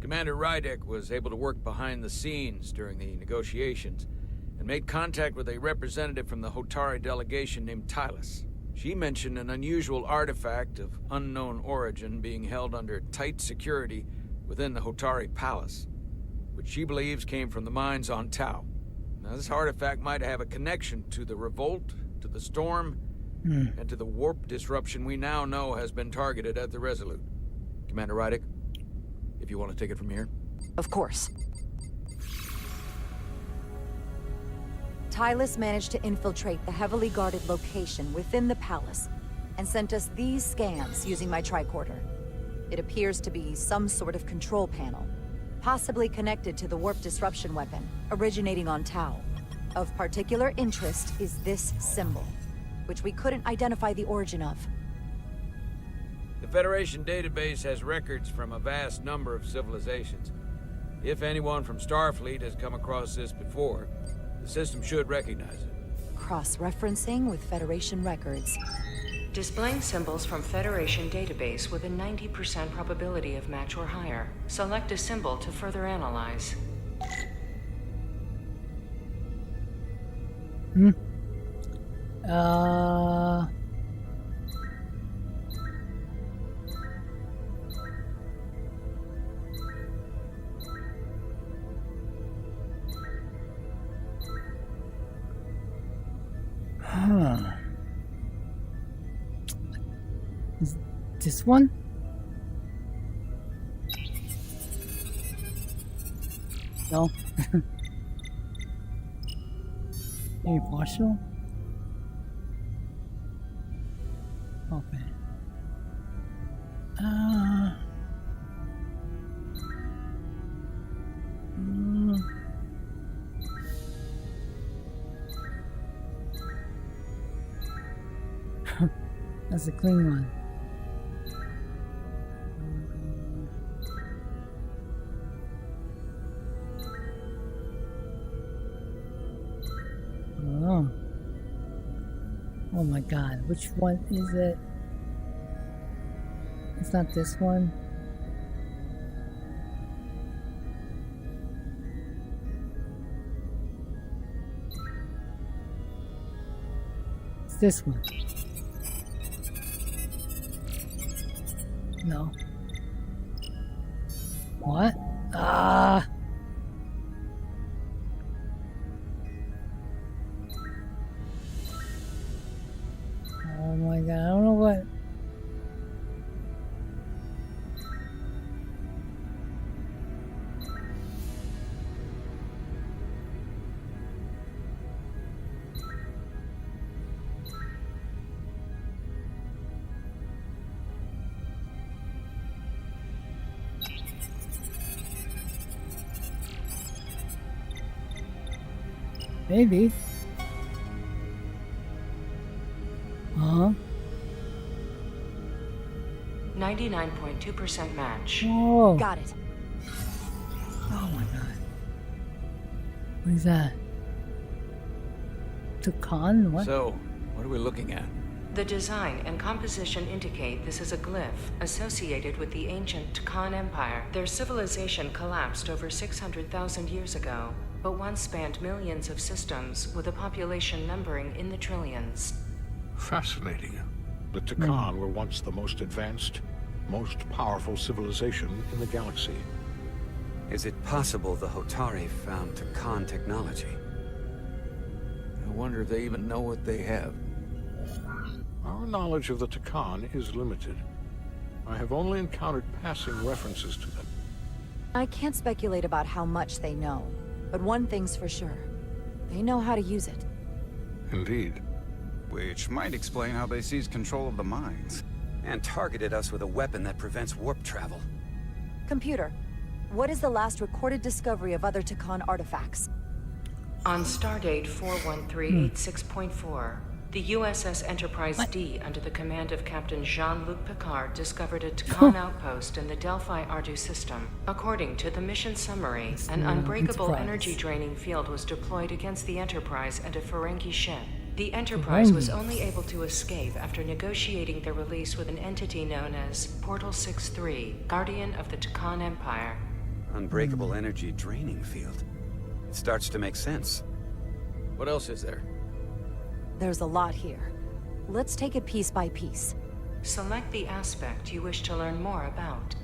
Commander Rydek was able to work behind the scenes during the negotiations and made contact with a representative from the Hotari delegation named Tylus. She mentioned an unusual artifact of unknown origin being held under tight security within the Hotari Palace, which she believes came from the mines on Tau. Now, this artifact might have a connection to the revolt, to the storm, and to the warp disruption we now know has been targeted at the Resolute. Commander Rydick, if you want to take it from here. Of course. Tylus managed to infiltrate the heavily guarded location within the palace and sent us these scans using my tricorder. It appears to be some sort of control panel, possibly connected to the warp disruption weapon originating on Tau. Of particular interest is this symbol, which we couldn't identify the origin of. The Federation database has records from a vast number of civilizations. If anyone from Starfleet has come across this before, the system should recognize it. Cross-referencing with Federation records. Displaying symbols from Federation database with a 90% probability of match or higher. Select a symbol to further analyze. Is this one? No. Maybe partial? Okay. That's a clean one. Oh. Oh my god, which one is it? It's not this one. It's this one. No. What? Ah! Oh my god, I don't know what. Maybe. 99.2% match. Whoa. Got it. Oh my god. What is that? Tukan? What? So, what are we looking at? The design and composition indicate this is a glyph associated with the ancient Tukan Empire. Their civilization collapsed over 600,000 years ago, but once spanned millions of systems with a population numbering in the trillions. Fascinating. The Tukan were once the most advanced, most powerful civilization in the galaxy. Is it possible the Hotari found Tukan technology? I wonder if they even know what they have. Our knowledge of the Tukan is limited. I have only encountered passing references to them. I can't speculate about how much they know, but one thing's for sure. They know how to use it. Indeed. Which might explain how they seized control of the mines. And targeted us with a weapon that prevents warp travel. Computer, what is the last recorded discovery of other Tukan artifacts? On stardate 41386.4, the USS Enterprise D, under the command of Captain Jean-Luc Picard, discovered a Tukan outpost in the Delphi Ardu system. According to the mission summary, an unbreakable energy-draining field was deployed against the Enterprise and a Ferengi ship. The Enterprise was only able to escape after negotiating their release with an entity known as Portal 6-3, Guardian of the Tukan Empire. Unbreakable energy draining field. It starts to make sense. What else is there? There's a lot here. Let's take it piece by piece. Select the aspect you wish to learn more about.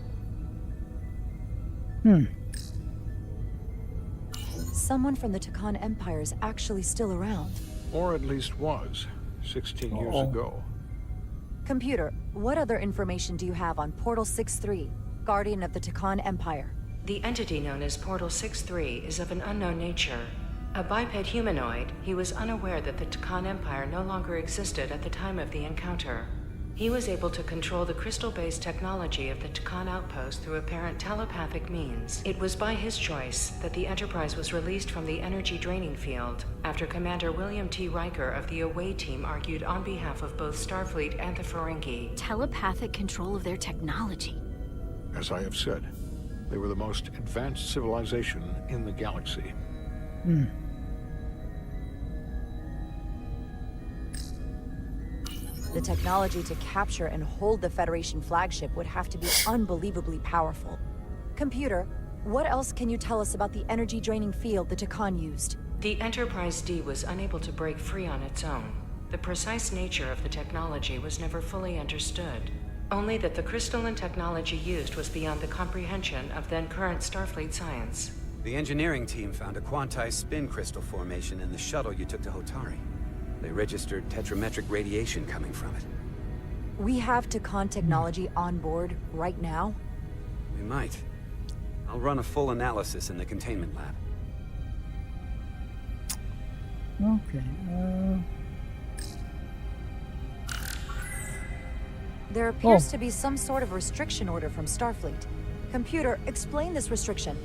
Someone from the Takan Empire is actually still around. Or at least was, 16 years ago. Computer, what other information do you have on Portal 6-3, Guardian of the Takan Empire? The entity known as Portal 6-3 is of an unknown nature. A biped humanoid, he was unaware that the Takan Empire no longer existed at the time of the encounter. He was able to control the crystal-based technology of the Takan outpost through apparent telepathic means. It was by his choice that the Enterprise was released from the energy draining field after Commander William T. Riker of the Away Team argued on behalf of both Starfleet and the Ferengi. Telepathic control of their technology. As I have said, they were the most advanced civilization in the galaxy. The technology to capture and hold the Federation flagship would have to be unbelievably powerful. Computer, what else can you tell us about the energy-draining field the Takan used? The Enterprise D was unable to break free on its own. The precise nature of the technology was never fully understood. Only that the crystalline technology used was beyond the comprehension of then-current Starfleet science. The engineering team found a quantized spin crystal formation in the shuttle you took to Hotari. They registered tetrametric radiation coming from it. We have Takan technology on board right now? We might. I'll run a full analysis in the containment lab. Okay, There appears to be some sort of restriction order from Starfleet. Computer, explain this restriction.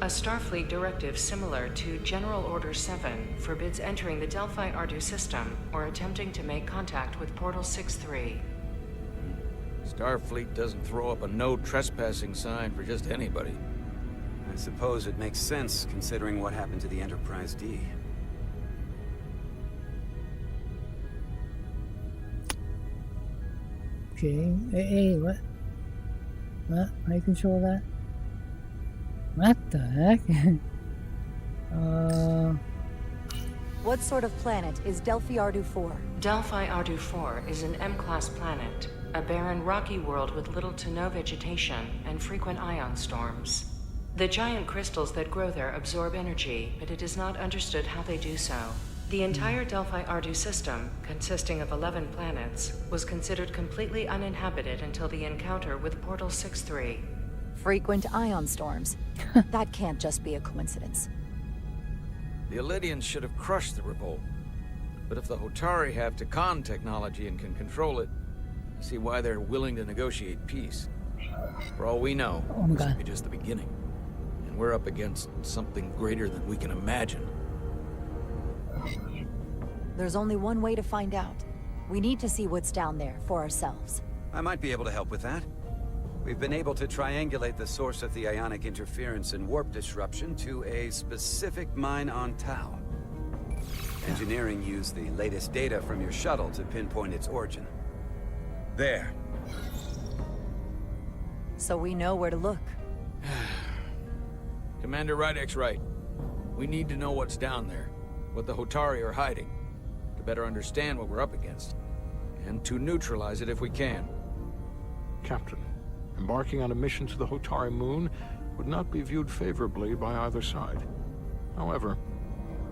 A Starfleet directive similar to General Order 7 forbids entering the Delphi Ardu system or attempting to make contact with Portal 6-3. Starfleet doesn't throw up a no trespassing sign for just anybody. I suppose it makes sense considering what happened to the Enterprise D. Okay. Hey, what? What? How do you control that? What the heck? What sort of planet is Delphi Ardu 4? Delphi Ardu 4 is an M-class planet, a barren rocky world with little to no vegetation and frequent ion storms. The giant crystals that grow there absorb energy, but it is not understood how they do so. The entire Delphi Ardu system, consisting of 11 planets, was considered completely uninhabited until the encounter with Portal 6-3. Frequent ion storms. That can't just be a coincidence. The Elydians should have crushed the revolt. But if the Hotari have Takan technology and can control it, I see why they're willing to negotiate peace. For all we know, this will be just the beginning. And we're up against something greater than we can imagine. There's only one way to find out. We need to see what's down there for ourselves. I might be able to help with that. We've been able to triangulate the source of the ionic interference and warp disruption to a specific mine on Tau. Engineering used the latest data from your shuttle to pinpoint its origin. There. So we know where to look. Commander Rydek's right. We need to know what's down there, what the Hotari are hiding, to better understand what we're up against, and to neutralize it if we can. Captain, embarking on a mission to the Hotari moon would not be viewed favorably by either side. However,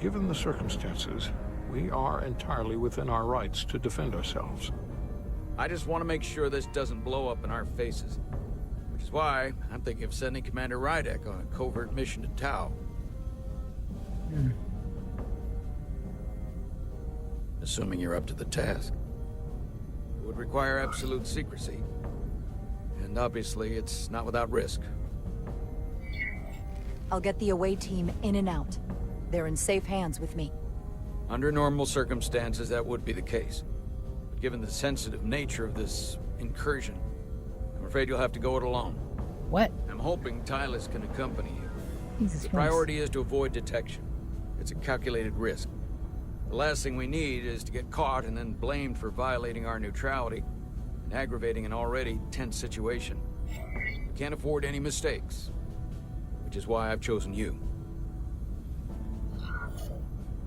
given the circumstances, we are entirely within our rights to defend ourselves. I just want to make sure this doesn't blow up in our faces. Which is why I'm thinking of sending Commander Rydek on a covert mission to Tau. Assuming you're up to the task. It would require absolute secrecy. And obviously, it's not without risk. I'll get the away team in and out. They're in safe hands with me. Under normal circumstances, that would be the case. But given the sensitive nature of this incursion, I'm afraid you'll have to go it alone. What? I'm hoping Tylus can accompany you. Jesus The Christ. priority is to avoid detection. It's a calculated risk. The last thing we need is to get caught and then blamed for violating our neutrality and aggravating an already tense situation. We can't afford any mistakes, which is why I've chosen you.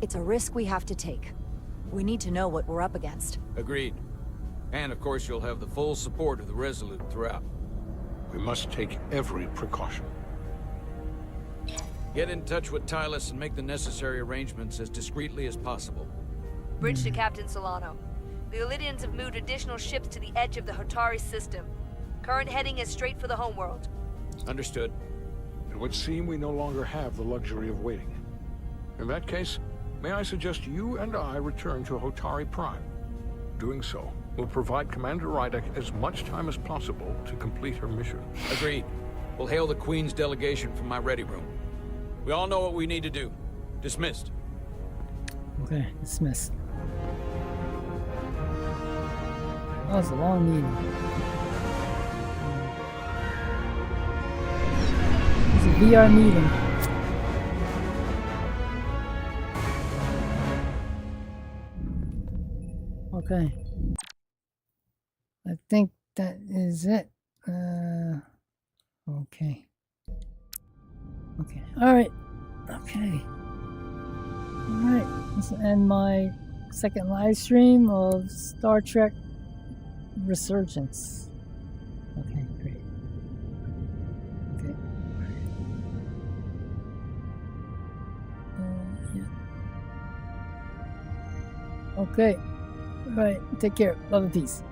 It's a risk we have to take. We need to know what we're up against. Agreed. And of course you'll have the full support of the Resolute throughout. We must take every precaution. Get in touch with Tylus and make the necessary arrangements as discreetly as possible. Bridge to Captain Solano. The Illydians have moved additional ships to the edge of the Hotari system. Current heading is straight for the homeworld. Understood. It would seem we no longer have the luxury of waiting. In that case, may I suggest you and I return to Hotari Prime? Doing so will provide Commander Rydek as much time as possible to complete her mission. Agreed. We'll hail the Queen's delegation from my ready room. We all know what we need to do. Dismissed. Okay, dismissed. That was a long meeting. It was a VR meeting. Okay. I think that is it. Okay. Okay. Alright. Okay. Alright. Let's end my second live stream of Star Trek Resurgence. Okay, great. Okay. Yeah. Okay. Alright. Take care. Love and peace.